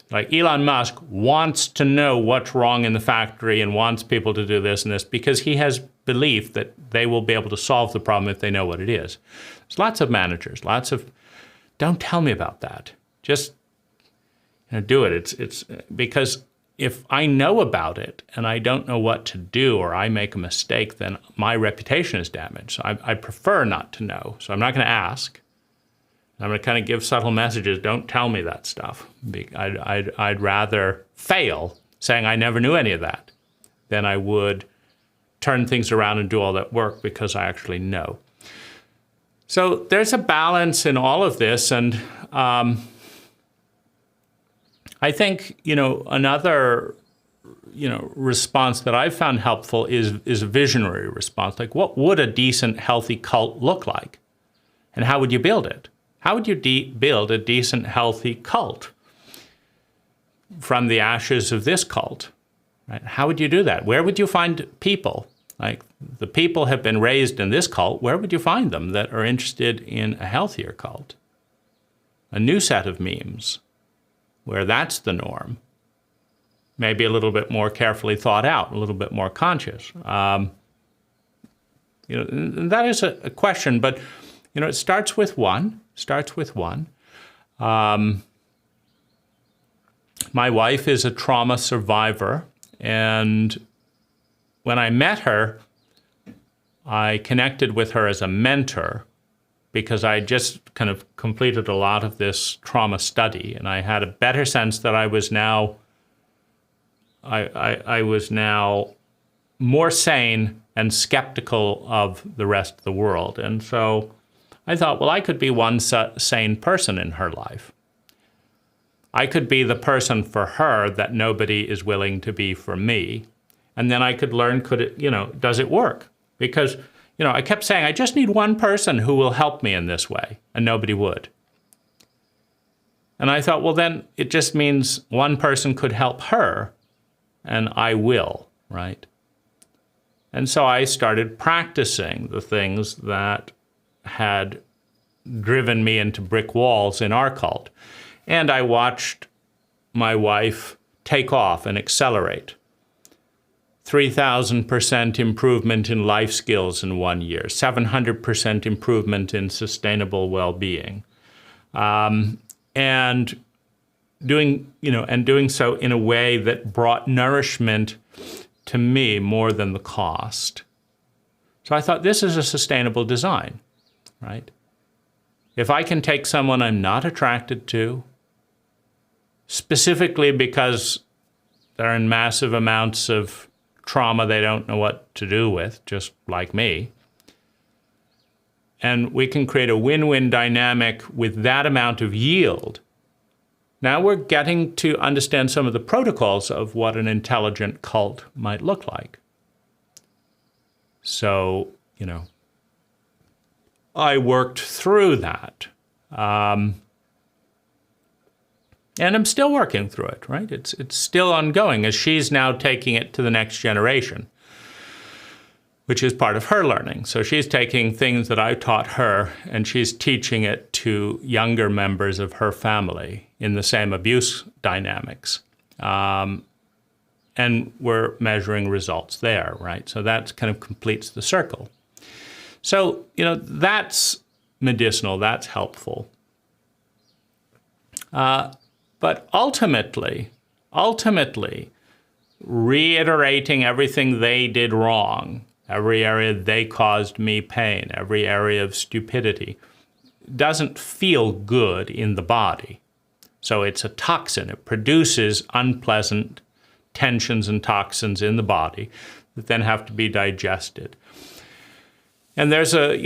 Like Elon Musk wants to know what's wrong in the factory and wants people to do this and this because he has belief that they will be able to solve the problem if they know what it is. There's lots of managers, don't tell me about that. Just do it. It's because if I know about it and I don't know what to do, or I make a mistake, then my reputation is damaged. So I prefer not to know. So I'm not going to ask. I'm going to kind of give subtle messages. Don't tell me that stuff. I'd rather fail saying I never knew any of that than I would turn things around and do all that work because I actually know. So there's a balance in all of this. And I think, another, response that I've found helpful is a visionary response. Like, what would a decent, healthy cult look like? And how would you build it? How would you build a decent, healthy cult from the ashes of this cult? Right? How would you do that? Where would you find people? Like, the people have been raised in this cult. Where would you find them that are interested in a healthier cult? A new set of memes where that's the norm. Maybe a little bit more carefully thought out, a little bit more conscious. And that is a question, but it starts with one. My wife is a trauma survivor, and when I met her, I connected with her as a mentor because I just kind of completed a lot of this trauma study, and I had a better sense that I was now more sane and skeptical of the rest of the world. And so I thought, well, I could be one sane person in her life. I could be the person for her that nobody is willing to be for me. And then I could learn, does it work? Because, I kept saying, I just need one person who will help me in this way, and nobody would. And I thought, well, then it just means one person could help her, and I will, right? And so I started practicing the things that had driven me into brick walls in our cult. And I watched my wife take off and accelerate. 3,000% improvement in life skills in 1 year, 700% improvement in sustainable well-being. And doing so in a way that brought nourishment to me more than the cost. So I thought, this is a sustainable design, right? If I can take someone I'm not attracted to, specifically because they're in massive amounts of trauma they don't know what to do with, just like me, and we can create a win-win dynamic with that amount of yield. Now we're getting to understand some of the protocols of what an intelligent cult might look like. So, I worked through that. And I'm still working through it, right? It's still ongoing as she's now taking it to the next generation, which is part of her learning. So she's taking things that I taught her, and she's teaching it to younger members of her family in the same abuse dynamics. And we're measuring results there, right? So that kind of completes the circle. So, that's medicinal, that's helpful. But ultimately, reiterating everything they did wrong, every area they caused me pain, every area of stupidity, doesn't feel good in the body. So it's a toxin. It produces unpleasant tensions and toxins in the body that then have to be digested. And there's a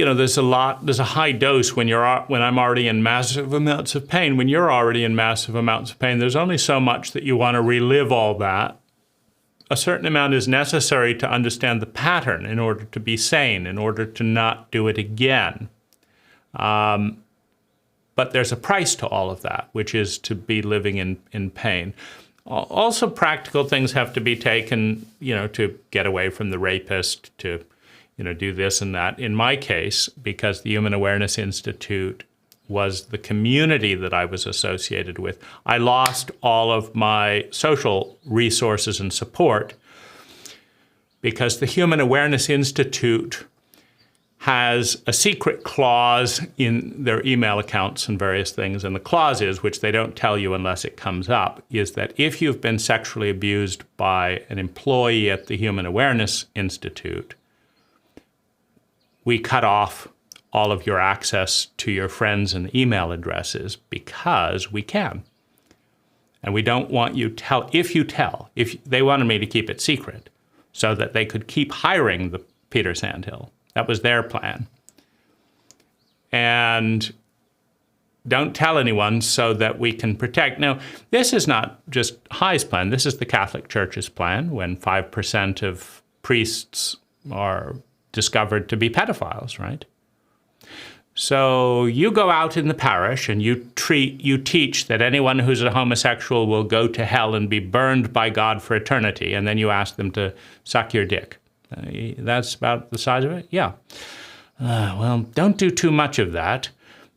high dose when I'm already in massive amounts of pain. When you're already in massive amounts of pain, there's only so much that you want to relive all that. A certain amount is necessary to understand the pattern in order to be sane, in order to not do it again. But there's a price to all of that, which is to be living in pain. Also, practical things have to be taken, to get away from the rapist, to do this and that. In my case, because the Human Awareness Institute was the community that I was associated with, I lost all of my social resources and support because the Human Awareness Institute has a secret clause in their email accounts and various things. And the clause is, which they don't tell you unless it comes up, is that if you've been sexually abused by an employee at the Human Awareness Institute, we cut off all of your access to your friends and email addresses because we can. And we don't want you if they wanted me to keep it secret so that they could keep hiring the Peter Sandhill. That was their plan. And don't tell anyone so that we can protect. Now, this is not just High's plan. This is the Catholic Church's plan when 5% of priests are discovered to be pedophiles, right? So you go out in the parish and you teach that anyone who's a homosexual will go to hell and be burned by God for eternity, and then you ask them to suck your dick. That's about the size of it? Yeah. Well, don't do too much of that.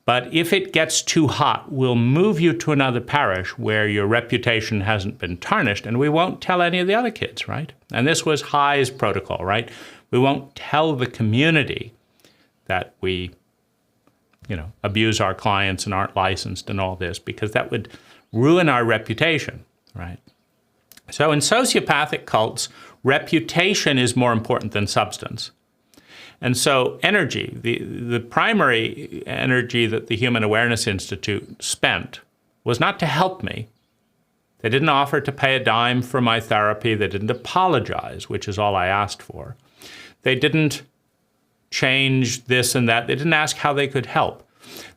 But if it gets too hot, we'll move you to another parish where your reputation hasn't been tarnished, and we won't tell any of the other kids, right? And this was High's protocol, right? We won't tell the community that we, abuse our clients and aren't licensed and all this, because that would ruin our reputation, right? So in sociopathic cults, reputation is more important than substance. And so energy, the primary energy that the Human Awareness Institute spent was not to help me. They didn't offer to pay a dime for my therapy. They didn't apologize, which is all I asked for. They didn't change this and that. They didn't ask how they could help.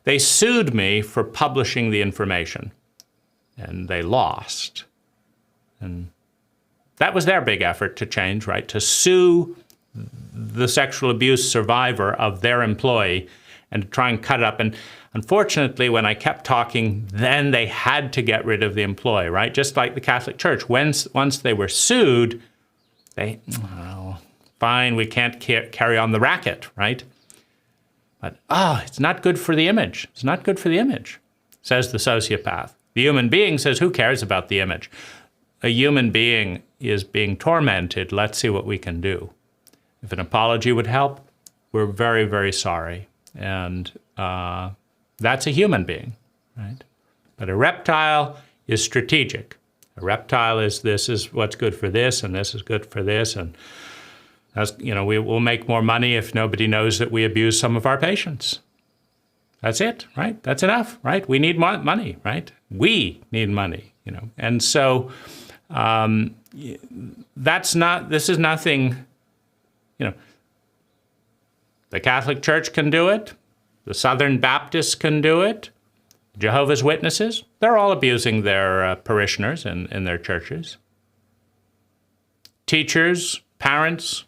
They sued me for publishing the information, and they lost. And that was their big effort to change, right? To sue the sexual abuse survivor of their employee and to try and cut it up. And unfortunately, when I kept talking, then they had to get rid of the employee, right? Just like the Catholic Church. Once they were sued, fine, we can't carry on the racket, right? But, it's not good for the image. It's not good for the image, says the sociopath. The human being says, who cares about the image? A human being is being tormented. Let's see what we can do. If an apology would help, we're very, very sorry. And that's a human being, right? But a reptile is strategic. A reptile is, this is what's good for this, and this is good for this, and we will make more money if nobody knows that we abuse some of our patients. That's it, right? That's enough, right? We need money, right? We need money, And so this is nothing. The Catholic Church can do it. The Southern Baptists can do it. Jehovah's Witnesses, they're all abusing their parishioners in their churches. Teachers, parents,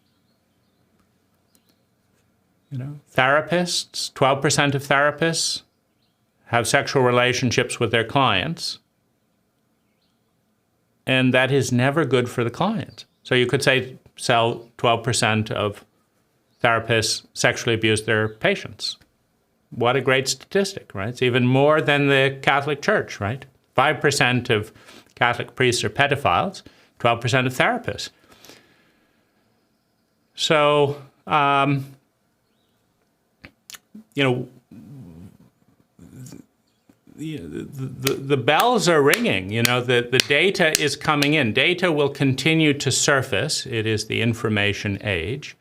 therapists, 12% of therapists have sexual relationships with their clients. And that is never good for the client. So you could say 12% of therapists sexually abuse their patients. What a great statistic, right? It's even more than the Catholic Church, right? 5% of Catholic priests are pedophiles, 12% of therapists. So, the bells are ringing, the data is coming in. Data will continue to surface. It is the information age,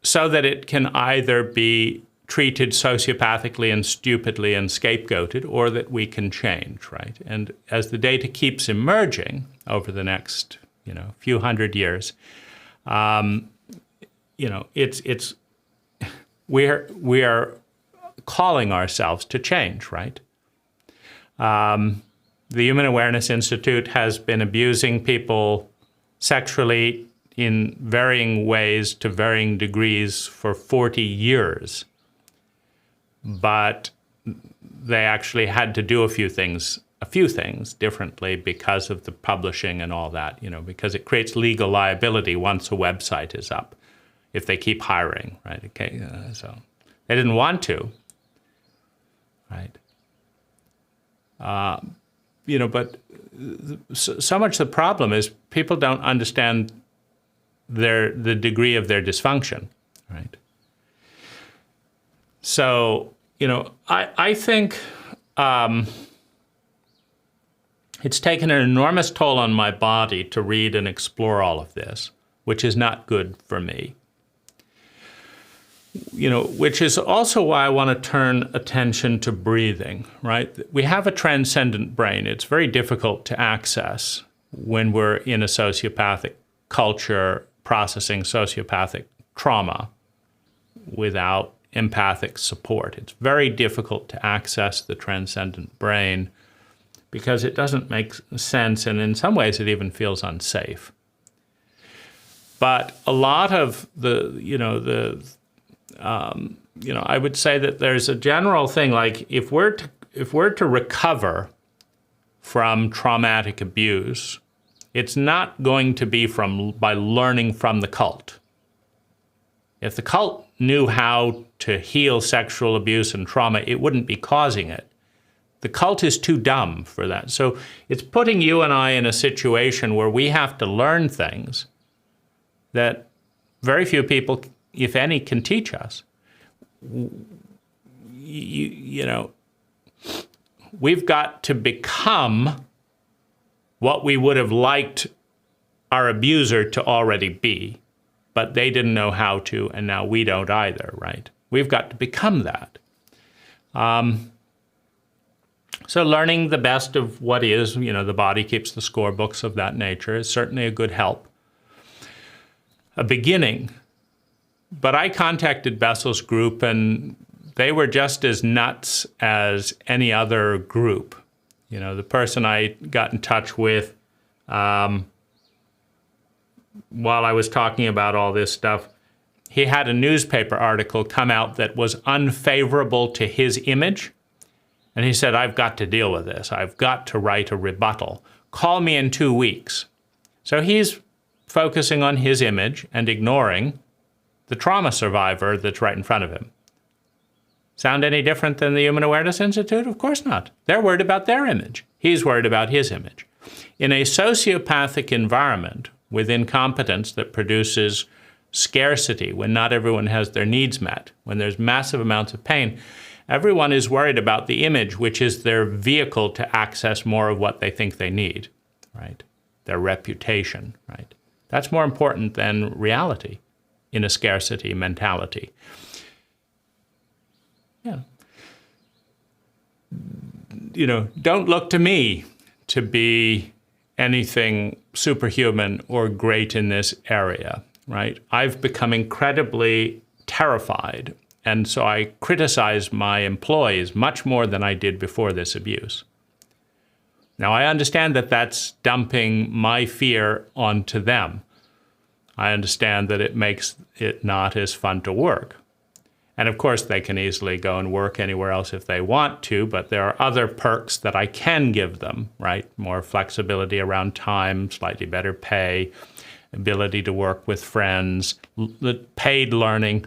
so that it can either be treated sociopathically and stupidly and scapegoated, or that we can change, right? And as the data keeps emerging over the next, few hundred years, we are calling ourselves to change, right? The Human Awareness Institute has been abusing people sexually in varying ways to varying degrees for 40 years. But they actually had to do a few things differently because of the publishing and all that, because it creates legal liability once a website is up, if they keep hiring, right? Okay, so they didn't want to, right? But so much the problem is people don't understand the degree of their dysfunction, right? So, I think it's taken an enormous toll on my body to read and explore all of this, which is not good for me. Which is also why I want to turn attention to breathing, right? We have a transcendent brain. It's very difficult to access when we're in a sociopathic culture processing sociopathic trauma without empathic support. It's very difficult to access the transcendent brain because it doesn't make sense, and in some ways it even feels unsafe. But a lot of I would say that there's a general thing, like if we're to recover from traumatic abuse, it's not going to be by learning from the cult. If the cult knew how to heal sexual abuse and trauma, it wouldn't be causing it. The cult is too dumb for that. So it's putting you and I in a situation where we have to learn things that very few people, if any, can teach us. You know, we've got to become what we would have liked our abuser to already be, but they didn't know how to, and now we don't either, right? We've got to become that. So learning the best of what is, you know, the body keeps the score books of that nature is certainly a good help. A beginning. But I contacted Bessel's group, and they were just as nuts as any other group. You know, the person I got in touch with while I was talking about all this stuff, he had a newspaper article come out that was unfavorable to his image. And he said, I've got to deal with this. I've got to write a rebuttal. Call me in 2 weeks. So he's focusing on his image and ignoring the trauma survivor that's right in front of him. Sound any different than the Human Awareness Institute? Of course not. They're worried about their image. He's worried about his image. In a sociopathic environment with incompetence that produces scarcity, when not everyone has their needs met, when there's massive amounts of pain, everyone is worried about the image, which is their vehicle to access more of what they think they need, right? Their reputation, right? That's more important than reality in a scarcity mentality. Yeah. You know, don't look to me to be anything superhuman or great in this area, right? I've become incredibly terrified, and so I criticize my employees much more than I did before this abuse. Now, I understand that that's dumping my fear onto them. I understand that it makes it not as fun to work. And of course, they can easily go and work anywhere else if they want to, but there are other perks that I can give them, right? More flexibility around time, slightly better pay, ability to work with friends, paid learning.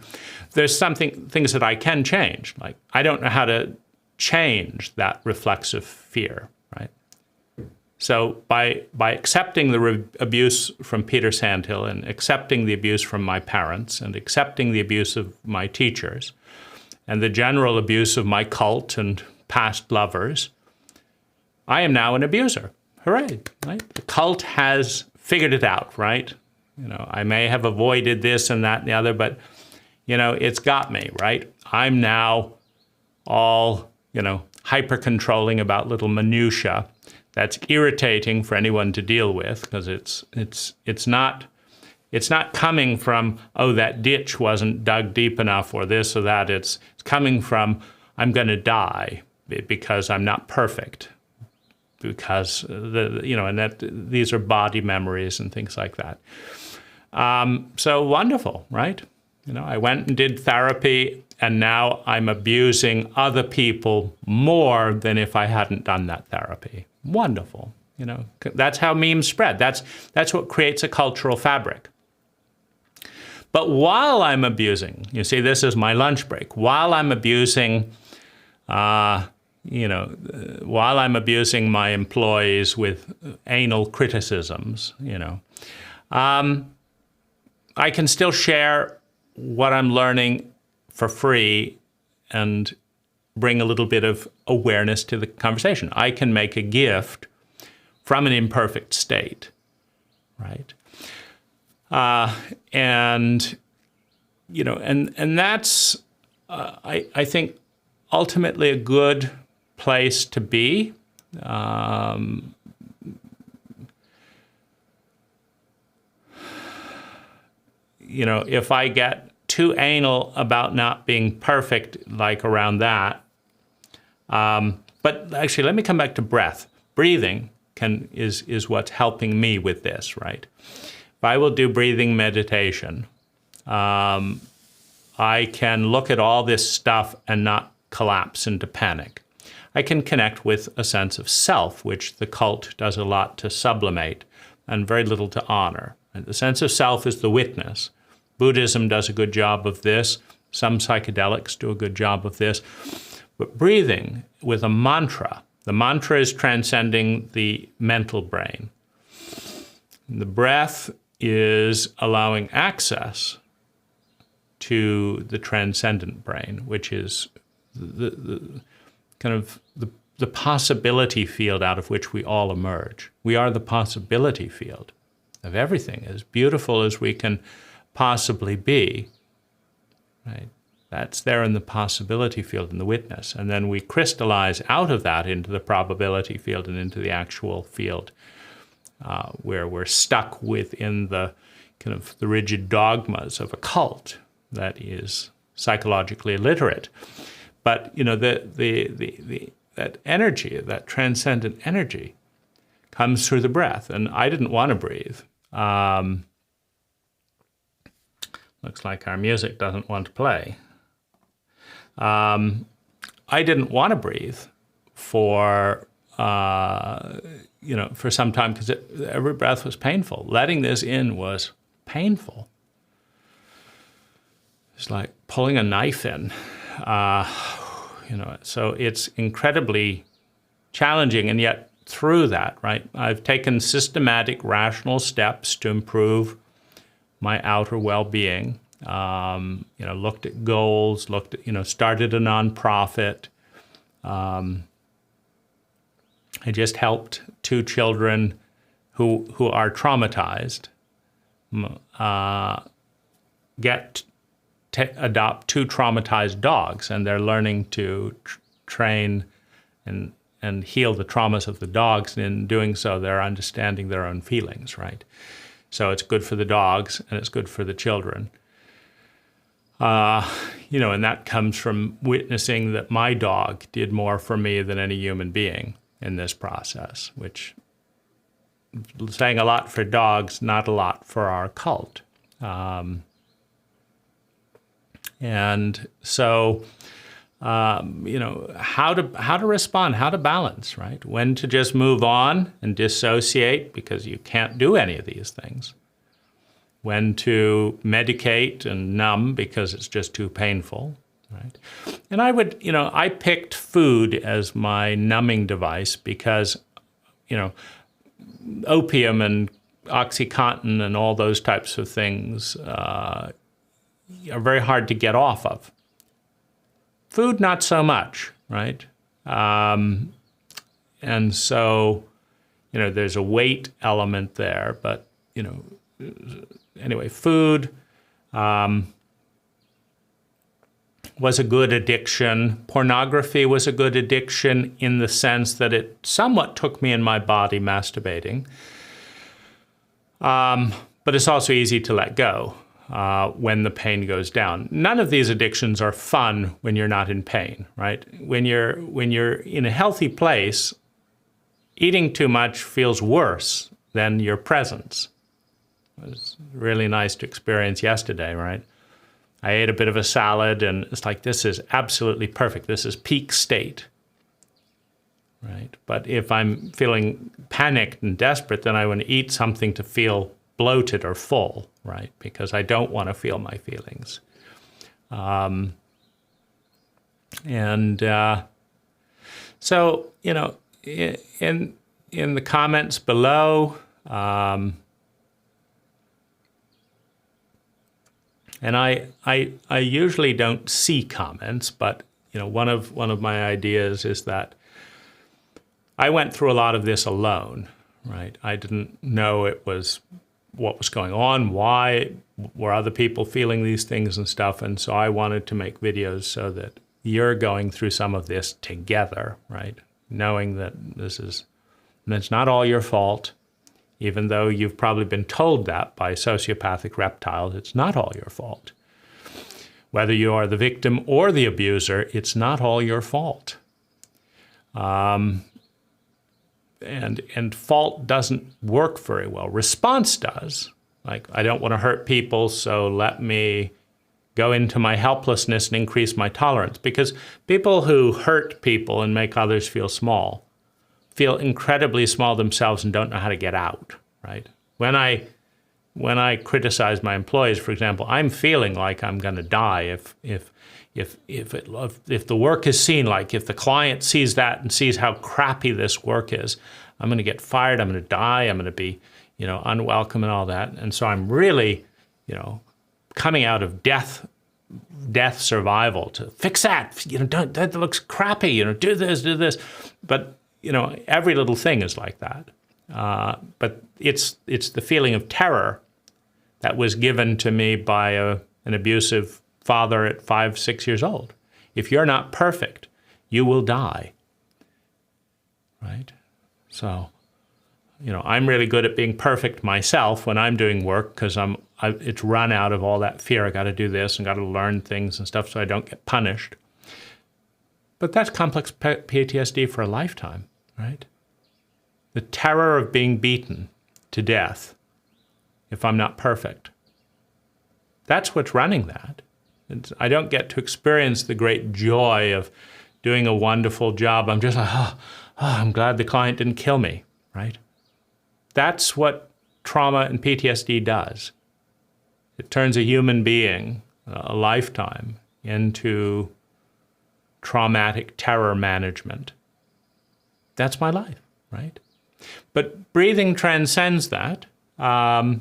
There's things that I can change. Like, I don't know how to change that reflexive fear, right? So by accepting the abuse from Peter Sandhill and accepting the abuse from my parents and accepting the abuse of my teachers and the general abuse of my cult and past lovers, I am now an abuser. Hooray, right? The cult has figured it out, right? You know, I may have avoided this and that and the other, but, you know, it's got me, right? I'm now all, you know, hyper-controlling about little minutia. That's irritating for anyone to deal with, because it's not coming from, oh, that ditch wasn't dug deep enough or this or that. It's coming from, I'm going to die because I'm not perfect, because these are body memories and things like that. So wonderful, right? You know, I went and did therapy, and now I'm abusing other people more than if I hadn't done that therapy. Wonderful. You know, that's how memes spread. That's what creates a cultural fabric. But while I'm abusing, you see, this is my lunch break. While I'm abusing, while I'm abusing my employees with anal criticisms, you know, I can still share what I'm learning for free and bring a little bit of awareness to the conversation. I can make a gift from an imperfect state, right? And that's, I think, ultimately a good place to be. If I get too anal about not being perfect, like around that. But actually, let me come back to breath. Breathing is what's helping me with this, right? If I will do breathing meditation, I can look at all this stuff and not collapse into panic. I can connect with a sense of self, which the cult does a lot to sublimate and very little to honor. And the sense of self is the witness. Buddhism does a good job of this. Some psychedelics do a good job of this. But breathing with a mantra, the mantra is transcending the mental brain. The breath is allowing access to the transcendent brain, which is the kind of the possibility field out of which we all emerge. We are the possibility field of everything, as beautiful as we can possibly be, right? That's there in the possibility field, in the witness. And then we crystallize out of that into the probability field and into the actual field, where we're stuck within the kind of the rigid dogmas of a cult that is psychologically illiterate. But you know, that energy, that transcendent energy, comes through the breath. And I didn't want to breathe. Looks like our music doesn't want to play. I didn't want to breathe for for some time, because every breath was painful. Letting this in was painful. It's like pulling a knife in. So it's incredibly challenging, and yet through that, right, I've taken systematic, rational steps to improve my outer well-being. Looked at goals, started a nonprofit. I just helped 2 children who are traumatized adopt 2 traumatized dogs, and they're learning to train and heal the traumas of the dogs, and in doing so, they're understanding their own feelings, right? So it's good for the dogs, and it's good for the children. And that comes from witnessing that my dog did more for me than any human being in this process, which is saying a lot for dogs, not a lot for our cult. And so, how to respond, how to balance, right? When to just move on and dissociate because you can't do any of these things. When to medicate and numb because it's just too painful, right? And I picked food as my numbing device because, opium and OxyContin and all those types of things are very hard to get off of. Food, not so much, right? And so, there's a weight element there, but, anyway, food was a good addiction. Pornography was a good addiction in the sense that it somewhat took me in my body masturbating. But it's also easy to let go when the pain goes down. None of these addictions are fun when you're not in pain, right? When you're in a healthy place, eating too much feels worse than your presence. It was really nice to experience yesterday, right? I ate a bit of a salad, and it's like, this is absolutely perfect. This is peak state, right? But if I'm feeling panicked and desperate, then I want to eat something to feel bloated or full, right? Because I don't want to feel my feelings. So, in the comments below, and I usually don't see comments, but one of my ideas is that I went through a lot of this alone, right? I didn't know what was going on, why were other people feeling these things and stuff, and so I wanted to make videos so that you're going through some of this together, right? Knowing that it's not all your fault. Even though you've probably been told that by sociopathic reptiles, it's not all your fault. Whether you are the victim or the abuser, it's not all your fault. And fault doesn't work very well. Response does. Like, I don't want to hurt people, so let me go into my helplessness and increase my tolerance. Because people who hurt people and make others feel small feel incredibly small themselves and don't know how to get out, right? When I when I criticize my employees, for example, I'm feeling like I'm going to die if the work is seen like, if the client sees that and sees how crappy this work is, I'm going to get fired, I'm going to die, I'm going to be, unwelcome and all that. And so I'm really, coming out of death survival to fix that, that looks crappy, do this. But, every little thing is like that. But it's the feeling of terror that was given to me by an abusive father at 5, 6 years old. If you're not perfect, you will die, right? So, I'm really good at being perfect myself when I'm doing work because it's run out of all that fear. I got to do this and got to learn things and stuff so I don't get punished. But that's complex PTSD for a lifetime, right? The terror of being beaten to death if I'm not perfect. That's what's running that. I don't get to experience the great joy of doing a wonderful job. I'm just like, I'm glad the client didn't kill me, right? That's what trauma and PTSD does. It turns a human being, a lifetime, into traumatic terror management. That's my life, right? But breathing transcends that, and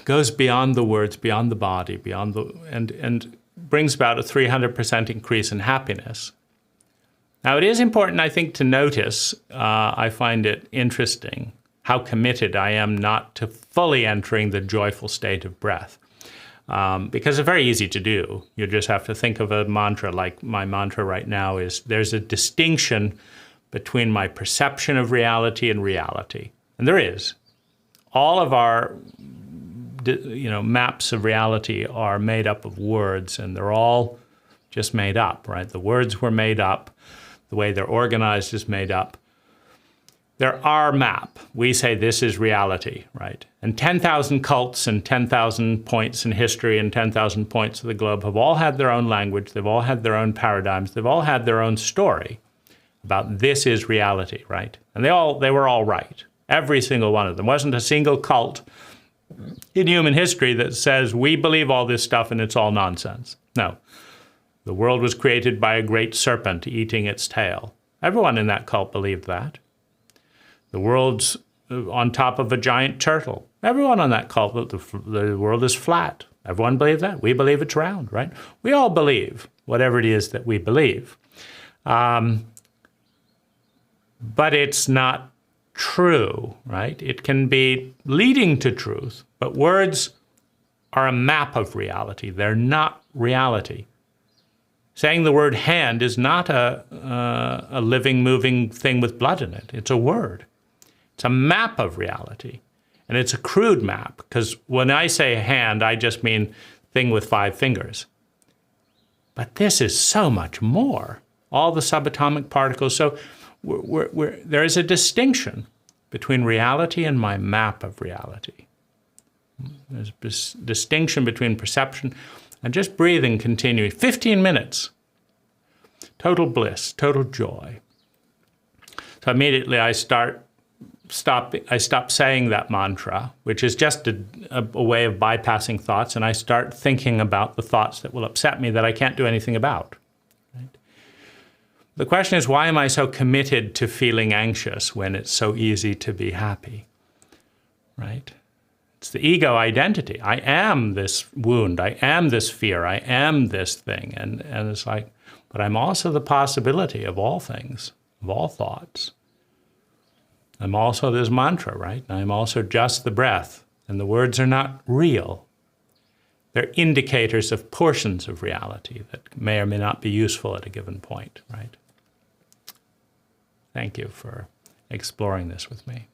goes beyond the words, beyond the body, and brings about a 300% increase in happiness. Now, it is important, I think, to notice, I find it interesting, how committed I am not to fully entering the joyful state of breath. Because it's very easy to do. You just have to think of a mantra, like my mantra right now is, there's a distinction between my perception of reality and reality. And there is. All of our maps of reality are made up of words, and they're all just made up, right? The words were made up. The way they're organized is made up. They're our map. We say this is reality, right? And 10,000 cults and 10,000 points in history and 10,000 points of the globe have all had their own language. They've all had their own paradigms. They've all had their own story about this is reality, right? And they were all right. Every single one of them. Wasn't a single cult in human history that says we believe all this stuff and it's all nonsense. No. The world was created by a great serpent eating its tail. Everyone in that cult believed that. The world's on top of a giant turtle. Everyone on that cult, the world is flat. Everyone believed that. We believe it's round, right? We all believe whatever it is that we believe. But it's not true, right? It can be leading to truth, but words are a map of reality. They're not reality. Saying the word hand is not a living, moving thing with blood in it. It's a word. It's a map of reality. And it's a crude map, because when I say hand, I just mean thing with 5 fingers. But this is so much more. All the subatomic particles. So there is a distinction between reality and my map of reality. There's a distinction between perception and just breathing continuing. 15 minutes. Total bliss, total joy. So immediately I stop saying that mantra, which is just a way of bypassing thoughts, and I start thinking about the thoughts that will upset me that I can't do anything about. Right? The question is, why am I so committed to feeling anxious when it's so easy to be happy? Right? It's the ego identity. I am this wound. I am this fear. I am this thing. And it's like, but I'm also the possibility of all things, of all thoughts. I'm also this mantra, right? I'm also just the breath. And the words are not real. They're indicators of portions of reality that may or may not be useful at a given point, right? Thank you for exploring this with me.